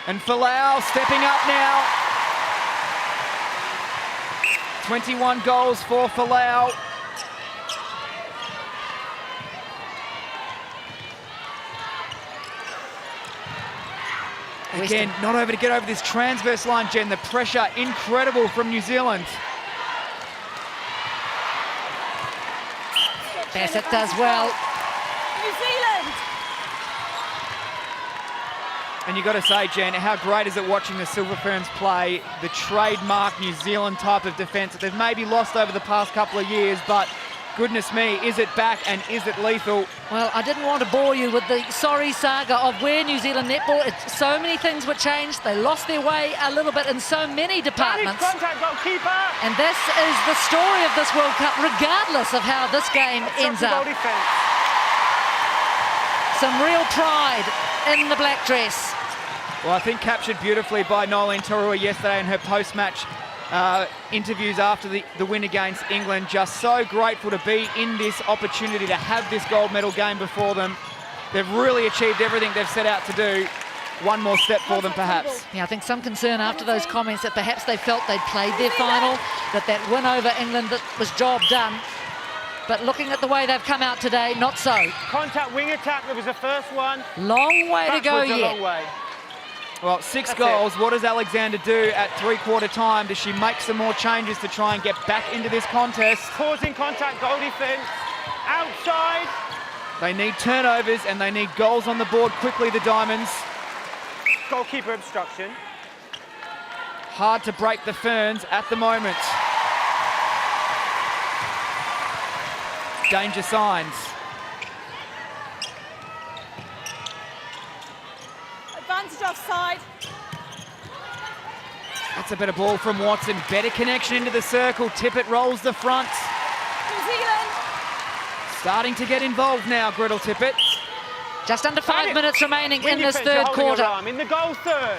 And Folau stepping up now. 21 goals for Folau. Again, not able to get over this transverse line, Jen. The pressure, incredible from New Zealand. Bassett does well. New Zealand. And you've got to say, Jen, how great is it watching the Silver Ferns play the trademark New Zealand type of defence that they've maybe lost over the past couple of years, but goodness me, is it back and is it lethal? Well, I didn't want to bore you with the sorry saga of where New Zealand netball, so many things were changed. They lost their way a little bit in so many departments. Manage contact goalkeeper. And this is the story of this World Cup, regardless of how this game ends Goal up. defence. Some real pride in the black dress. Well, I think captured beautifully by Nolene Tarua yesterday in her post-match interviews after the win against England. Just so grateful to be in this opportunity to have this gold medal game before them. They've really achieved everything they've set out to do. One more step for them, perhaps. Yeah, I think some concern after those comments that perhaps they felt they'd played their final, that win over England that was job done. But looking at the way they've come out today, not so. Contact wing attack. There was the first one. Long way to go Backwards a yet. long way. Well, 6 That's goals. it. What does Alexander do at three-quarter time? Does she make some more changes to try and get back into this contest? Causing contact, goal defence. Outside. They need turnovers and they need goals on the board quickly, the Diamonds. Goalkeeper obstruction. Hard to break the Ferns at the moment. Danger signs. advantage offside. That's a better ball from Watson. Better connection into the circle. Tippett rolls the front. New Zealand. Starting to get involved now, Gretel Tippett. Just under 5 minutes remaining in Wing this defence third holding her quarter. arm. In the goal third.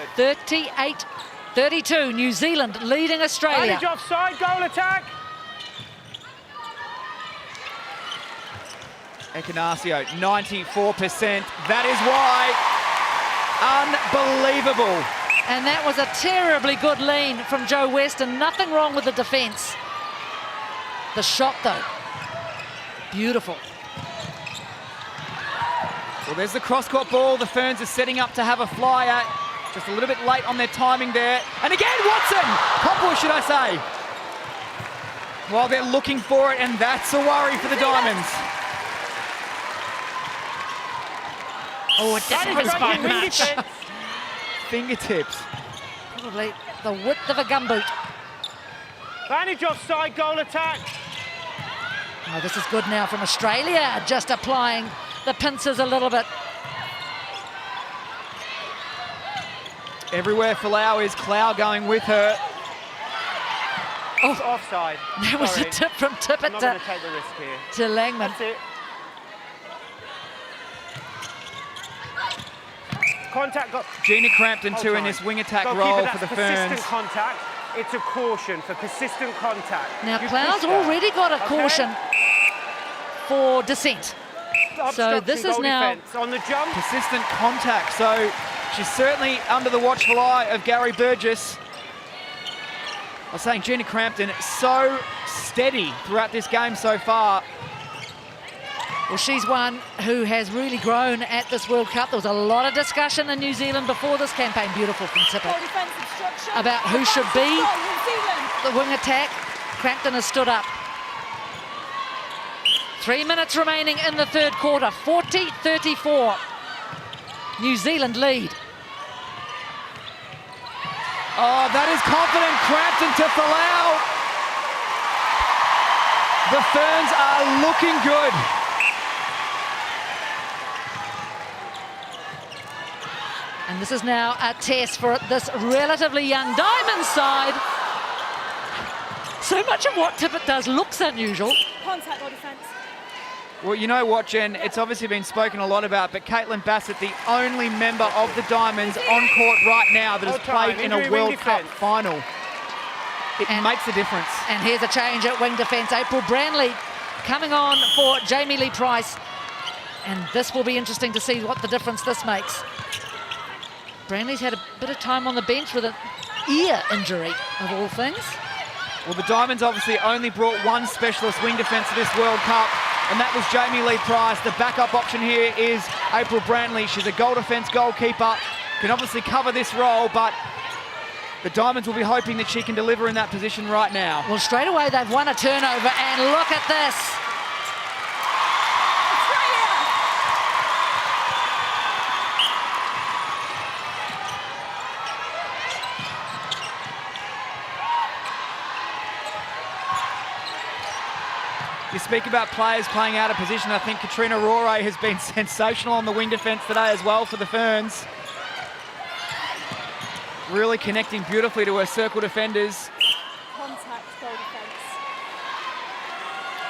38-32, New Zealand leading Australia. Advantage offside, goal attack. Ekanasio, 94%. That is why. Unbelievable. And that was a terribly good lean from Joe Weston. Nothing wrong with the defence. The shot, though, beautiful. Well, there's the cross-court ball. The Ferns are setting up to have a flyer. Just a little bit late on their timing there. And again, Watson! Copwood, should I say. Well, they're looking for it, and that's a worry for the Diamonds. Oh, it That differs is by breaking wing much. defence. Fingertips. Probably the width of a gumboot. Advantage offside, goal attack. Oh, this is good now from Australia, just applying the pincers a little bit. Everywhere Folau is, Clow going with her. Oh, offside. That was Sorry. a tip from I'm Tippett not going to take the risk here. to Langman. That's it. Contact got... Gina Crampton Hold too in time. this wing attack Goalkeeper, role that's for the persistent Ferns. contact. It's a caution for persistent contact. Now, You Cloud's pushed her. already got a Okay. caution for descent. Obstruction, this is goal now- defence. On the jump. Persistent contact, so she's certainly under the watchful eye of Gary Burgess. I was saying Gina Crampton so steady throughout this game so far. Well, she's one who has really grown at this World Cup. There was a lot of discussion in New Zealand before this campaign. Beautiful from Goal Tippett. defence obstruction. About who should be Goal, New Zealand. the wing attack. Crampton has stood up. 3 minutes remaining in the third quarter. 40-34. New Zealand lead. Oh, that is confident. Crampton to Folau. The Ferns are looking good. And this is now a test for this relatively young Diamond side. So much of what Tippett does looks unusual. Contact goal defence. Well, you know what, Jen? It's obviously been spoken a lot about, but Caitlin Bassett, the only member of the Diamonds on court right now that has Hold time. played in a Injury wing World Cup defence. final. It And- makes a difference. And here's a change at wing defence. April Branley coming on for Jamie Lee Price. And this will be interesting to see what the difference this makes. Branley's had a bit of time on the bench with an ear injury, of all things. Well, the Diamonds obviously only brought one specialist wing defence to this World Cup, and that was Jamie Lee Price. The backup option here is April Branley. She's a goal defence goalkeeper, can obviously cover this role, but the Diamonds will be hoping that she can deliver in that position right now. Well, straight away they've won a turnover, and look at this. You speak about players playing out of position. I think Katrina Rore has been sensational on the wing defence today as well for the Ferns. Really connecting beautifully to her circle defenders. Contact goal defence.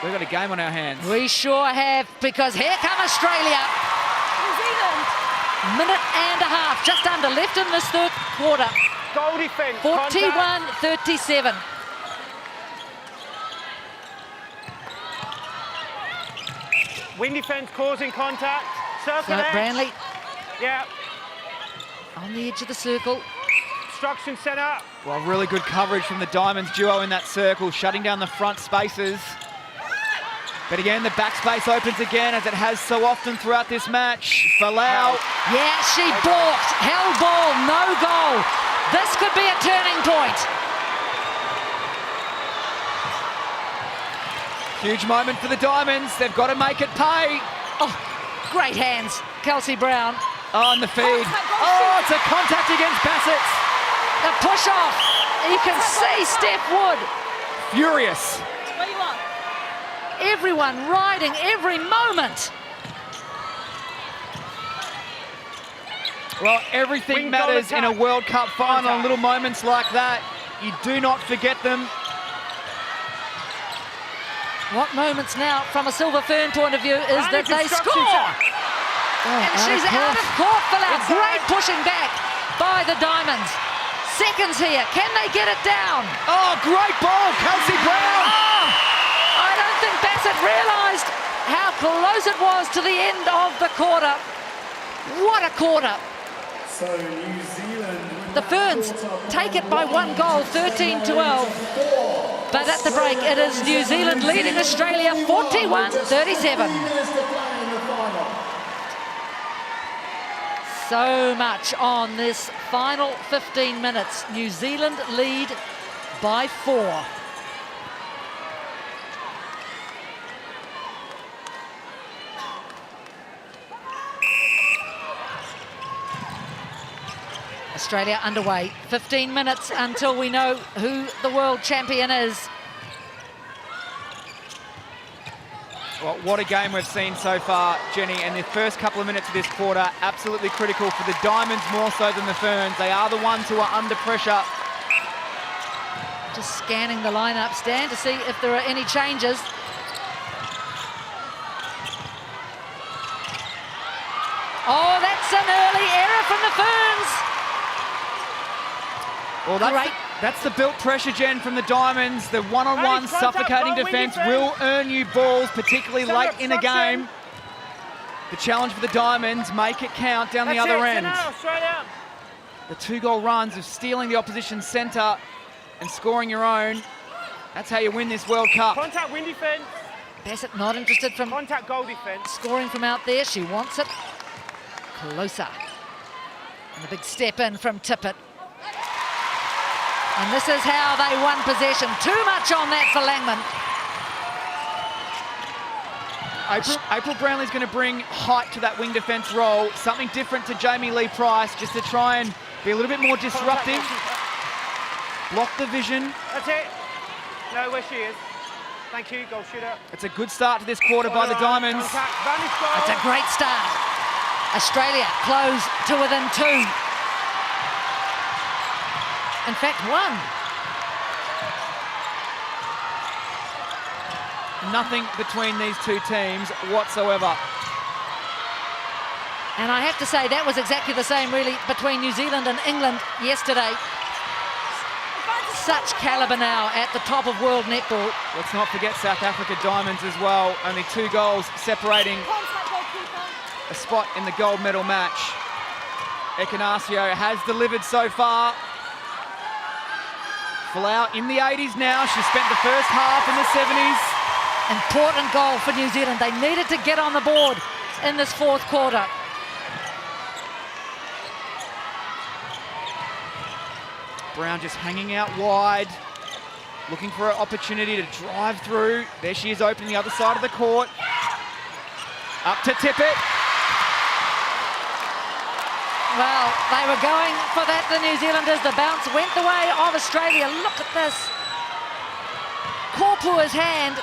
We've got a game on our hands. We sure have, because here come Australia. New Zealand. Minute and a half, just under, left in this third quarter. Goal defence. Contact. 41-37. Wing defence causing contact. Circle So edge. Branley Yeah. on the edge of the circle. Obstruction centre. Well, really good coverage from the Diamonds duo in that circle, shutting down the front spaces. But again, the back space opens again, as it has so often throughout this match. Folau. Yeah, she balked. Held ball, no goal. This could be a turning point. Huge moment for the Diamonds. They've got to make it pay. Oh, great hands, Kelsey Brown. On the feed. Oh, it's a contact against Bassett. The push off. You can see Steph Wood. Furious. Where you are? Everyone riding every moment. Well, everything Wing goal matters in a attack. World Cup final. Contact. Little moments like that, you do not forget them. What moments now, from a Silver Fern point of view, is And that the they construction score! Oh, And she's out of court for that. Inside. Great pushing back by the Diamonds. Seconds here. Can they get it down? Oh, great ball, Casey Brown. Oh, I don't think Bassett realised how close it was to the end of the quarter. What a quarter. So New Zealand win The that Ferns quarter take it by 1 goal, 13-12. But at the break, it is New Zealand leading Australia 41-37. So much on this final 15 minutes. New Zealand lead by 4. Australia underway. 15 minutes until we know who the world champion is. Well, what a game we've seen so far, Jenny, and the first couple of minutes of this quarter, absolutely critical for the Diamonds more so than the Ferns. They are the ones who are under pressure. Just scanning the lineup, Stan, to see if there are any changes. Oh, that's an early error from the Ferns. Well, that's the built pressure, Jen, from the Diamonds. The one-on-one Hey, contact, suffocating goal, wing defence defence. will earn you balls, particularly Stand late up, in a obstruction. game. The challenge for the Diamonds, make it count down the That's other it, end. Now, Australia. The 2-goal runs of stealing the opposition centre and scoring your own. That's how you win this World Cup. Contact wing defence. Bassett not interested from Contact goal defence. scoring from out there. She wants it closer. And a big step in from Tippett. And this is how they won possession. Too much on that for Langman. April Brownlee's going to bring height to that wing defence role, something different to Jamie Lee Price, just to try and be a little bit more disruptive, block the vision. That's it. No, where she is. Thank you, goal shooter. It's a good start to this quarter by the Diamonds. Contact, vanish goal. It's a great start. Australia close to within 2. In fact, 1. Nothing between these two teams whatsoever. And I have to say, that was exactly the same, really, between New Zealand and England yesterday. Such calibre now at the top of world netball. Let's not forget South Africa Diamonds as well. Only 2 goals separating Contact goalkeeper. a spot in the gold medal match. Ekanasio has delivered so far. Folau in the 80s now. She spent the first half in the 70s. Important goal for New Zealand. They needed to get on the board in this 4th quarter. Brown just hanging out wide, looking for an opportunity to drive through. There she is, opening the other side of the court. Up to Tippett. Well, they were going for that, the New Zealanders. The bounce went the way of Australia. Look at this. Korpua's hand,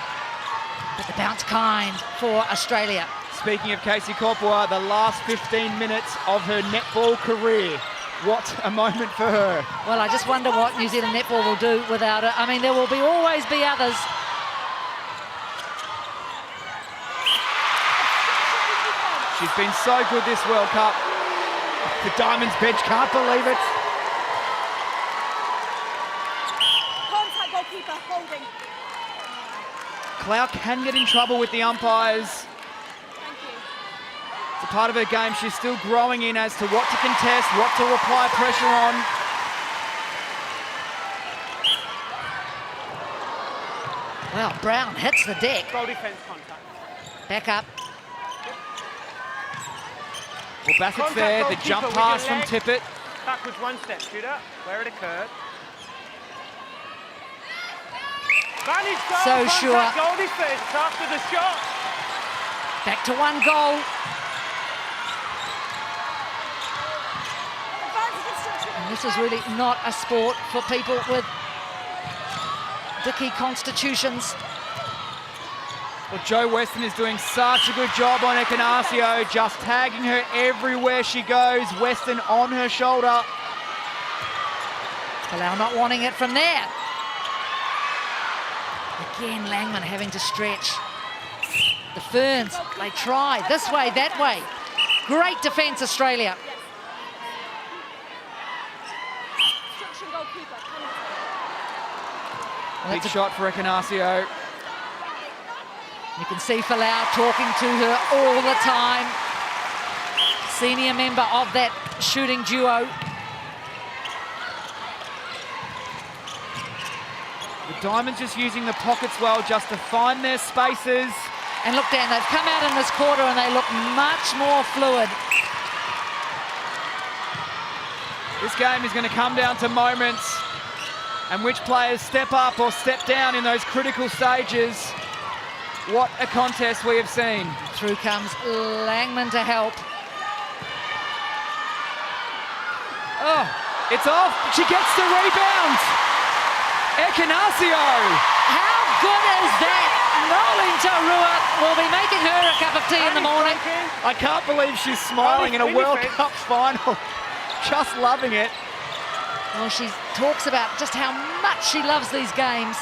but the bounce kind for Australia. Speaking of Casey Korpua, the last 15 minutes of her netball career. What a moment for her. Well, I just wonder what New Zealand netball will do without her. I mean, there will always be others. She's been so good this World Cup. The Diamonds bench can't believe it. Contact goalkeeper holding. Clow can get in trouble with the umpires. Thank you. It's a part of her game she's still growing in as to what to contest, what to apply pressure on. Well, Brown hits the deck. Goal defence contact. Back up. Well, Bassett's Contact there, the goalkeeper jump with pass your from leg. Tippett. Backwards 1 step, shooter, where it occurred. Vanish goal, So contact sure. goal defence after the shot. Back to 1 goal. Advantage instruction. And this is really not a sport for people with dicky constitutions. Well, Jo Weston is doing such a good job on Ekanasio, just tagging her everywhere she goes. Weston on her shoulder. Palau not wanting it from there. Again, Langman having to stretch. The Ferns, they try this way, that way. Great defence, Australia. Instruction goalkeeper. Big shot for Ekanasio. You can see Palau talking to her all the time. Senior member of that shooting duo. The Diamonds just using the pockets well just to find their spaces. And look, Dan, they've come out in this quarter and they look much more fluid. This game is going to come down to moments and which players step up or step down in those critical stages. What a contest we have seen. Through comes Langman to help. Oh, it's off. She gets the rebound. Ekanasio. How good is that? Rolling Taurua will be making her a cup of tea in the morning. I can't believe she's smiling in a World Cup final. Just loving it. Well, she talks about just how much she loves these games.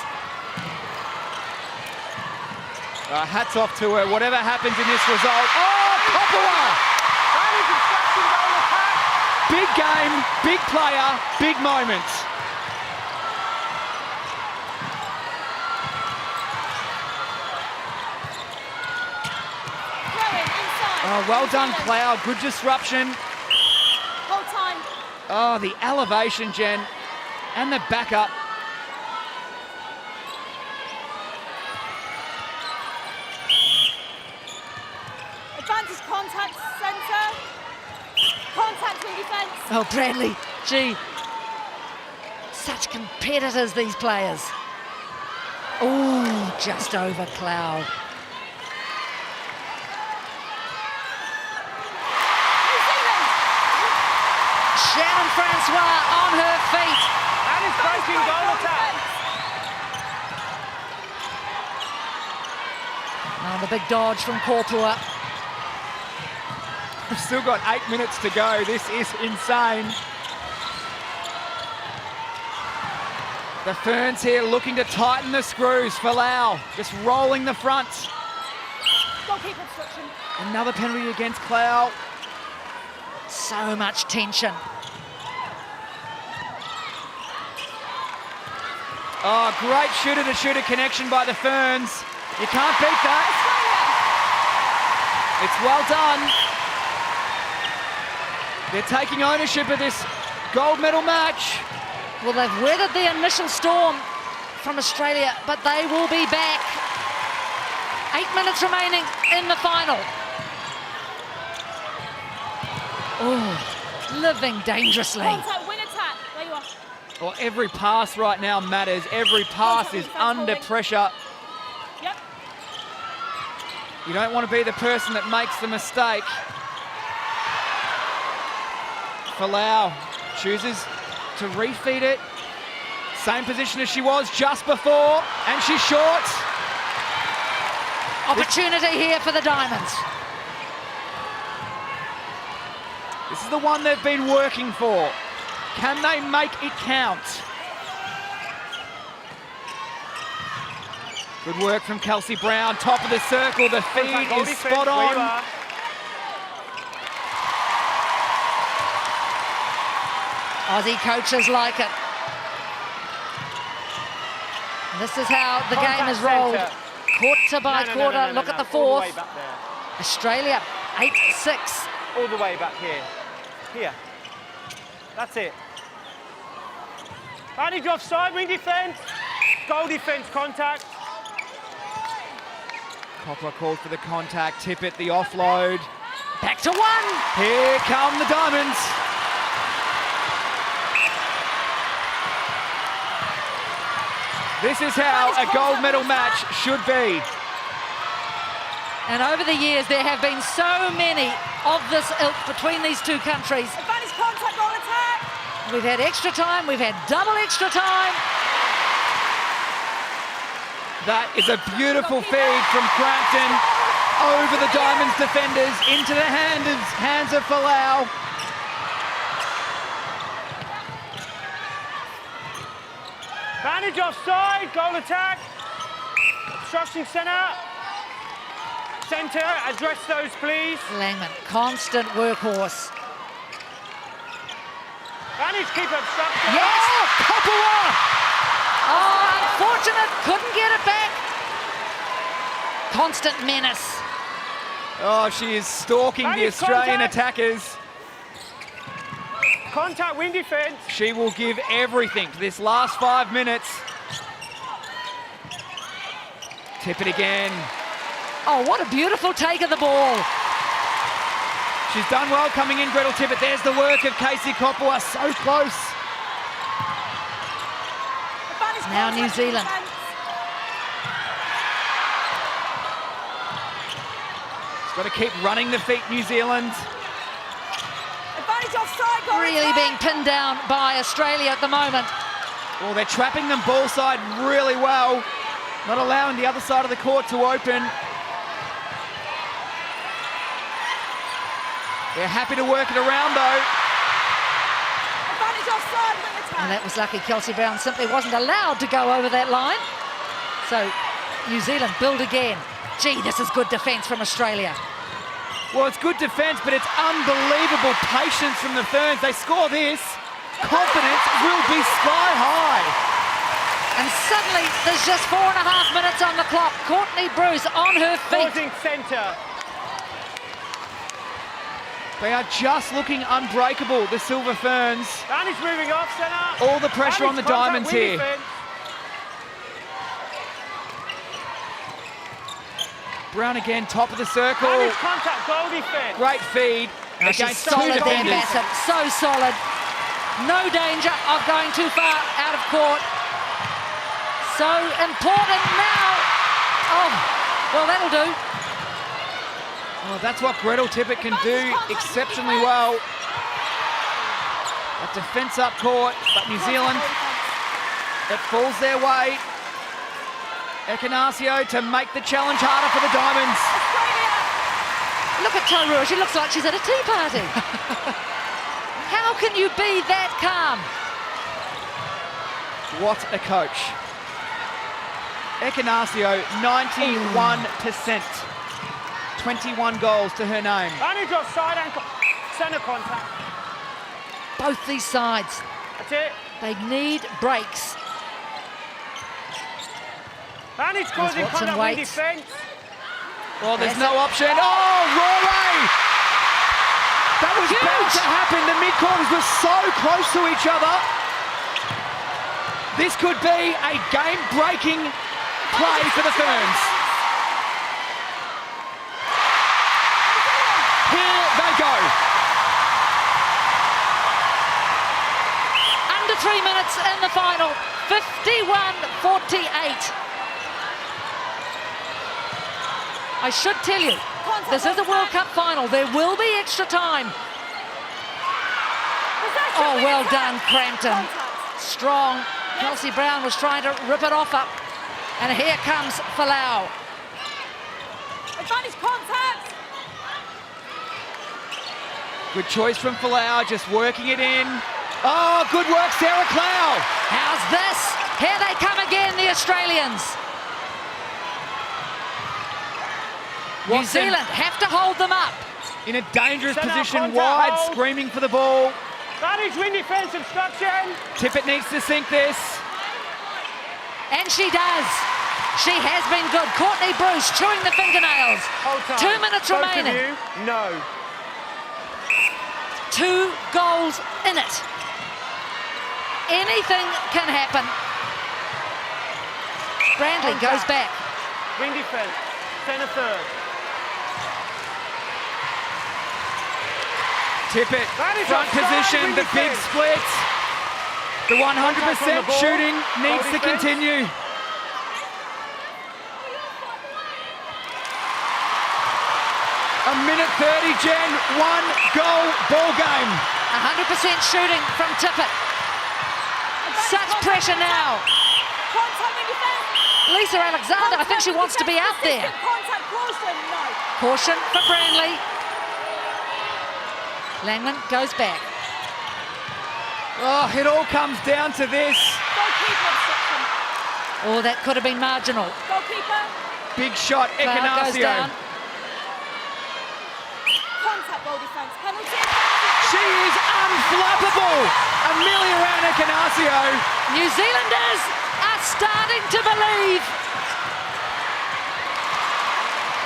Hats off to her, whatever happens in this result. Oh, Kopua! Big game, big player, big moments. Oh, well done, Cloud. Good disruption. Hold time. Oh, the elevation, Jen, and the backup. Advantage contact centre. Contact in defence. Oh, Bradley, gee. Such competitors, these players. Oh, just over Cloud. Shannon Francois on her feet. And it's breaking goal attack. Oh, the big dodge from Korpua. We've still got 8 minutes to go. This is insane. The Ferns here looking to tighten the screws. Palau just rolling the front. Goalkeeper obstruction. Another penalty against Cloud. So much tension. Oh, great shooter-to-shooter connection by the Ferns. You can't beat that. It's well done. They're taking ownership of this gold medal match. Well, they've weathered the initial storm from Australia, but they will be back. 8 minutes remaining in the final. Oh, living dangerously. Contact, win attack. There you are. Well, every pass right now matters. Every pass is under pressure. Yep. You don't want to be the person that makes the mistake. Palau chooses to refeed it. Same position as she was just before, and she's short. Opportunity here for the Diamonds. This is the one they've been working for. Can they make it count? Good work from Kelsey Brown, top of the circle. The feed is spot on. Aussie coaches like it. This is how the game is rolled. Quarter by quarter. Look at the fourth. Australia, 8-6. All the way back here. Here. That's it. Advantage offside, wing defence. Goal defence, contact. Copper called for the contact. Tippett, the offload. Back to one. Here come the Diamonds. This is how a gold medal match should be. And over the years, there have been so many of this ilk between these two countries. Advantage contact, goal attack. We've had extra time, we've had double extra time. That is a beautiful feed from Crampton over the Diamonds defenders into the hands of Falau. Advantage offside, goal attack. Obstruction centre. Centre, address those, please. Langman, constant workhorse. Advantage, keep obstruction. Yes! Oh, Papua! Oh, unfortunate, couldn't get it back. Constant menace. Oh, she is stalking That the is Australian contact. attackers. Contact, wing defence. She will give everything for this last 5 minutes. Tip it again. Oh, what a beautiful take of the ball. She's done well coming in, Gretel Tippett. There's the work of Casey Kopua, so close. Advantage Now contact New in Zealand. defence. She's got to keep running the feet, New Zealand. Advantage offside, goal Really attack. being pinned down by Australia at the moment. Well, they're trapping them ball side really well, not allowing the other side of the court to open. They're happy to work it around, though. Advantage offside, wing And attack. that was lucky. Kelsey Brown simply wasn't allowed to go over that line. So New Zealand build again. Gee, this is good defence from Australia. Well, it's good defence, but it's unbelievable patience from the Ferns. They score this, confidence will be sky high. And suddenly there's just 4.5 minutes on the clock. Courtney Bruce on her feet. Causing centre. They are just looking unbreakable, the Silver Ferns. Advantage moving off centre. All the pressure on the Advantage, Diamonds contact, wing here. defence. Brown again, top of the circle. Advantage, contact, goal defence. Great feed Oh, she's against two solid there, defenders. Bassett. So solid. No danger of going too far out of court. So important now. Oh, well, that'll do. Well, that's what Gretel Tippett can do exceptionally well. That defence up court, but New Zealand, it falls their way. Ekanasio to make the challenge harder for the Diamonds. Look at Taurua. She looks like she's at a tea party. How can you be that calm? What a coach. Ekanasio, 91%. 21 goals to her name. Advantage offside and centre contact. Both these sides, That's it. they need breaks. Advantage causing Watson contact, wing waits. defence. Well, there's That's no option. Oh, Rory! That was bound to happen. The mid-quarters were so close to each other. This could be a game-breaking play for the Ferns. Here they go. Under 3 minutes in the final, 51-48. I should tell you, this is a World Cup final. There will be extra time. Possession, Oh, wing well attack. done, Crampton. Contact. Strong. Kelsey Brown was trying to rip it off up. And here comes Falau. Advantage contact. Good choice from Falau, just working it in. Oh, good work, Sarah Clow. How's this? Here they come again, the Australians. New Watson Zealand have to hold them up. in a dangerous Set up, position, contact, wide, hold. screaming for the ball. Advantage, wing defence, obstruction. Tippett needs to sink this. And she does. She has been good. Courtney Bruce chewing the fingernails. Hold time. 2 minutes Both remaining. Of you, no. 2 goals in it. Anything can happen. Brandley goes back. Wing defence, centre third. Tippett, That is front offside, position, wing the big defence. split. The 100% Contact on the ball. shooting needs Goal to defence. continue. A minute 30, Jen, 1 goal ball game. 100% shooting from Tippett. Such pressure now. Contact, wing defence. Lisa Alexander, I think she wants to be out there. Contact, caution, no. Caution for Branley. Langman goes back. Oh, it all comes down to this. Goalkeeper obstruction. Oh, that could have been marginal. Goalkeeper. Big shot, Clark goes Ekanasio. down. Contact, goal defence. Penalty. She is unflappable. Amelia around Ekanasio. New Zealanders are starting to believe.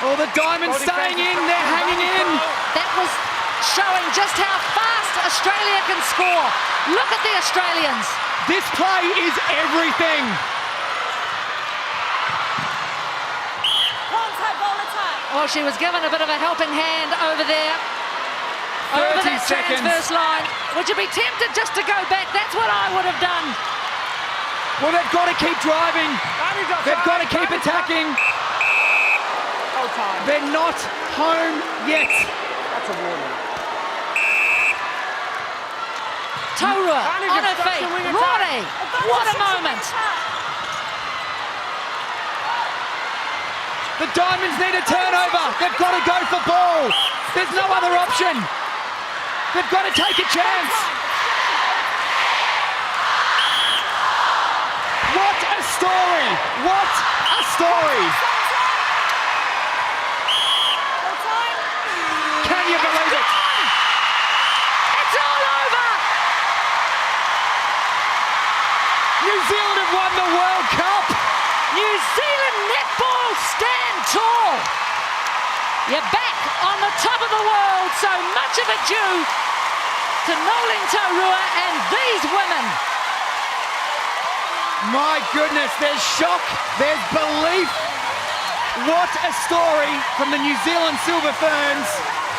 Oh, the Diamonds staying in, they're hanging in. That was showing just how fast Australia can score. Look at the Australians. This play is everything. Contact, goal attack. Oh, she was given a bit of a helping hand over there. Over 30 that seconds. transverse line. Would you be tempted just to go back? That's what I would have done. Well, they've got to keep driving. They've got to keep attacking. Hold time. They're not home yet. That's a warning. Taurua Manage on her obstruction, feet. wing attack. Roddy, what a moment. The Diamonds need a turnover. They've got to go for ball. There's no other option. They've got to take a chance. What a story. What a story. Can you believe it? It's all over. New Zealand have won the World Cup. New Zealand netball stand tall. You're back on the top of the world, so much of it due to Noeline Taurua and these women. My goodness, there's shock, there's belief. What a story from the New Zealand Silver Ferns.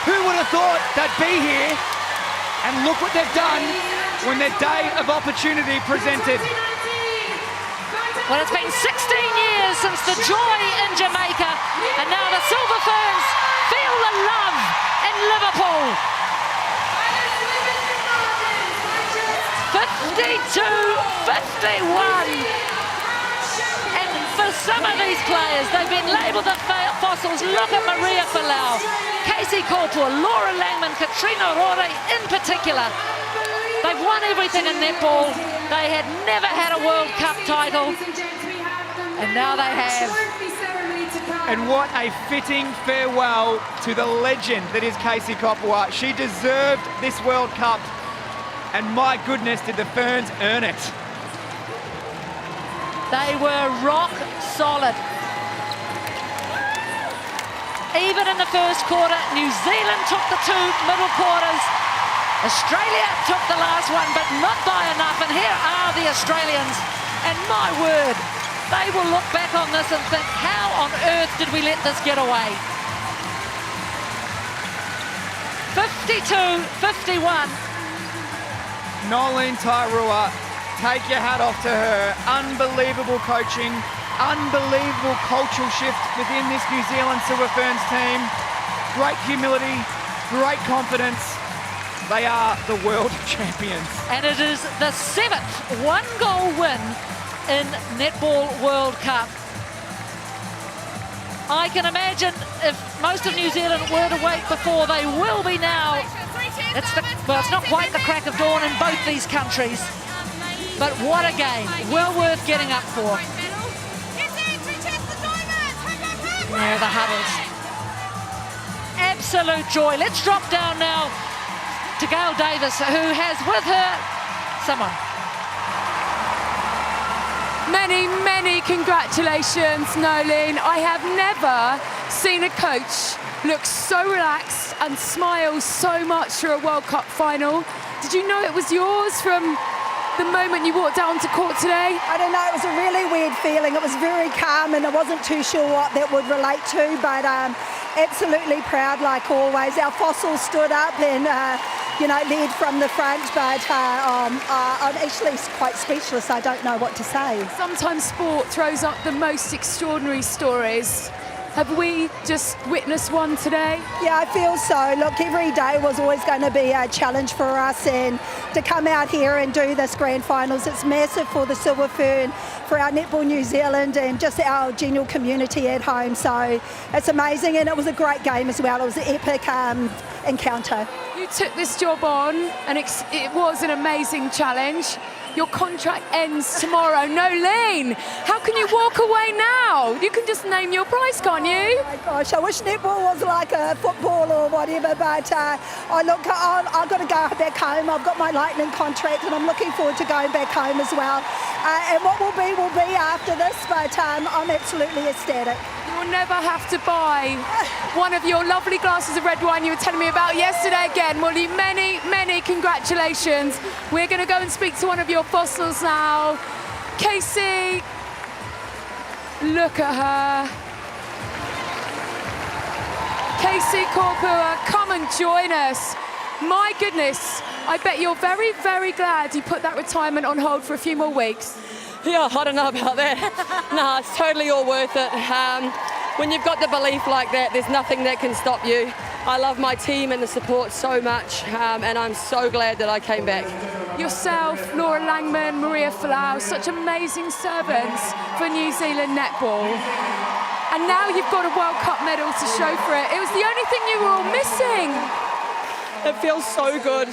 Who would have thought they'd be here? And look what they've done when their day of opportunity presented. Well, it's been 16 years since the joy in Jamaica, and now the Silver Ferns feel the love in Liverpool. 52-51. And for some of these players, they've been labelled the fossils. Look at Maria Falau, Casey Korpua, Laura Langman, Katrina Rore in particular. They've won everything in netball. They had never had a World Cup title, and now they have. And what a fitting farewell to the legend that is Casey Korpua. She deserved this World Cup, and my goodness, did the Ferns earn it. They were rock solid. Even in the first quarter, New Zealand took the two middle quarters. Australia took the last one, but not by enough. And here are the Australians. And my word, they will look back on this and think, how on earth did we let this get away? 52-51. Noeline Taurua, take your hat off to her. Unbelievable coaching, unbelievable cultural shift within this New Zealand Silver Ferns team. Great humility, great confidence. They are the world champions. And it is the 7th one-goal win in Netball World Cup. I can imagine if most of New Zealand were to wait before, they will be now. Well, it's not quite the crack of dawn in both these countries, but what a game. Well worth getting up for. Yeah, the huddles. Absolute joy. Let's drop down now to Gail Davis, who has with her someone. Many, many congratulations, Noeline. I have never seen a coach look so relaxed and smile so much through a World Cup final. Did you know it was yours from the moment you walked out onto court today? I don't know, it was a really weird feeling. It was very calm and I wasn't too sure what that would relate to, but absolutely proud like always. Our fossils stood up and, led from the front, but I'm actually quite speechless. I don't know what to say. Sometimes sport throws up the most extraordinary stories. Have we just witnessed one today? Yeah, I feel so. Look, every day was always going to be a challenge for us, and to come out here and do this grand finals, it's massive for the Silver Fern, for our Netball New Zealand, and just our general community at home. So it's amazing, and it was a great game as well. It was an epic encounter. You took this job on, and it was an amazing challenge. Your contract ends tomorrow. Nolene, how can you walk away now? You can just name your price, can't you? Oh my gosh, I wish netball was like a football or whatever, but I've got to go back home. I've got my Lightning contract, and I'm looking forward to going back home as well. And what will be after this, but I'm absolutely ecstatic. You'll never have to buy one of your lovely glasses of red wine you were telling me about yesterday again. Well, you many, many congratulations. We're going to go and speak to one of your fossils now. Casey, look at her. Casey Korpua, come and join us. My goodness, I bet you're very, very glad you put that retirement on hold for a few more weeks. Yeah, I don't know about that. No, it's totally all worth it. When you've got the belief like that, there's nothing that can stop you. I love my team and the support so much, and I'm so glad that I came back. Yourself, Laura Langman, Maria Folau, such amazing servants for New Zealand netball. And now you've got a World Cup medal to show for it. It was the only thing you were all missing. It feels so good.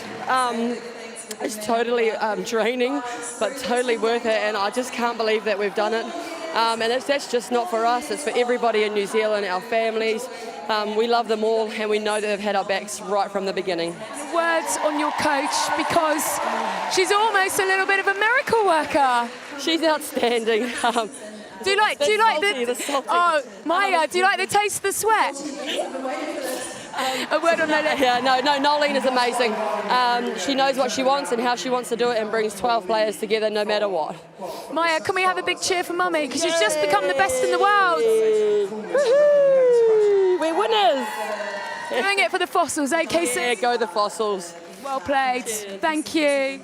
It's totally draining, but totally worth it, and I just can't believe that we've done it. And that's just not for us, it's for everybody in New Zealand, our families. We love them all, and we know that they've had our backs right from the beginning. Words on your coach, because she's almost a little bit of a miracle worker. She's outstanding. Do you like the salty. Oh, Maya, do you like the taste of the sweat? A word on Nolene. Yeah, no, Nolene is amazing. She knows what she wants and how she wants to do it, and brings 12 players together no matter what. Maya, can we have a big cheer for Mummy? Because she's just become the best in the world. Woohoo! We're winners. Doing it for the fossils, eh, Casey? Yeah, go the fossils. Well played. Thank you.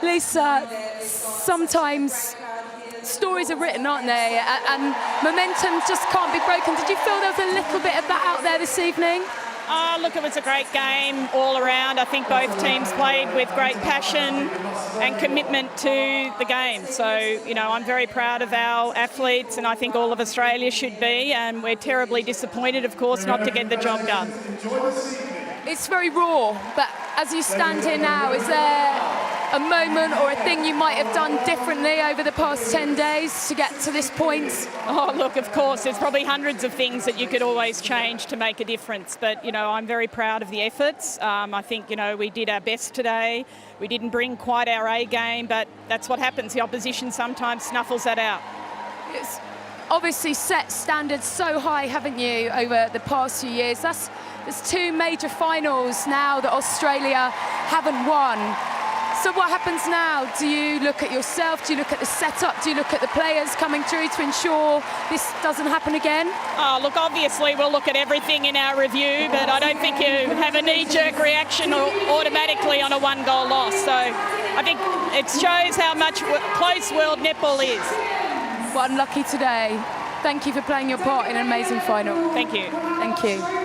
Lisa, sometimes stories are written, aren't they? And momentum just can't be broken. Did you feel there was a little bit of that out there this evening? Look, it was a great game all around. I think both teams played with great passion and commitment to the game. So, you know, I'm very proud of our athletes, and I think all of Australia should be. And we're terribly disappointed, of course, not to get the job done. It's very raw, but as you stand here now, is there a moment or a thing you might have done differently over the past 10 days to get to this point? Oh, look, of course, there's probably hundreds of things that you could always change to make a difference. But, you know, I'm very proud of the efforts. I think, you know, we did our best today. We didn't bring quite our A game, but that's what happens. The opposition sometimes snuffles that out. It's obviously set standards so high, haven't you, over the past few years? There's two major finals now that Australia haven't won. So what happens now? Do you look at yourself? Do you look at the setup? Do you look at the players coming through to ensure this doesn't happen again? Oh, look, obviously we'll look at everything in our review, but I don't think you have a knee-jerk reaction automatically on a one-goal loss. So I think it shows how much close world netball is. Well, unlucky today. Thank you for playing your part in an amazing final. Thank you. Thank you.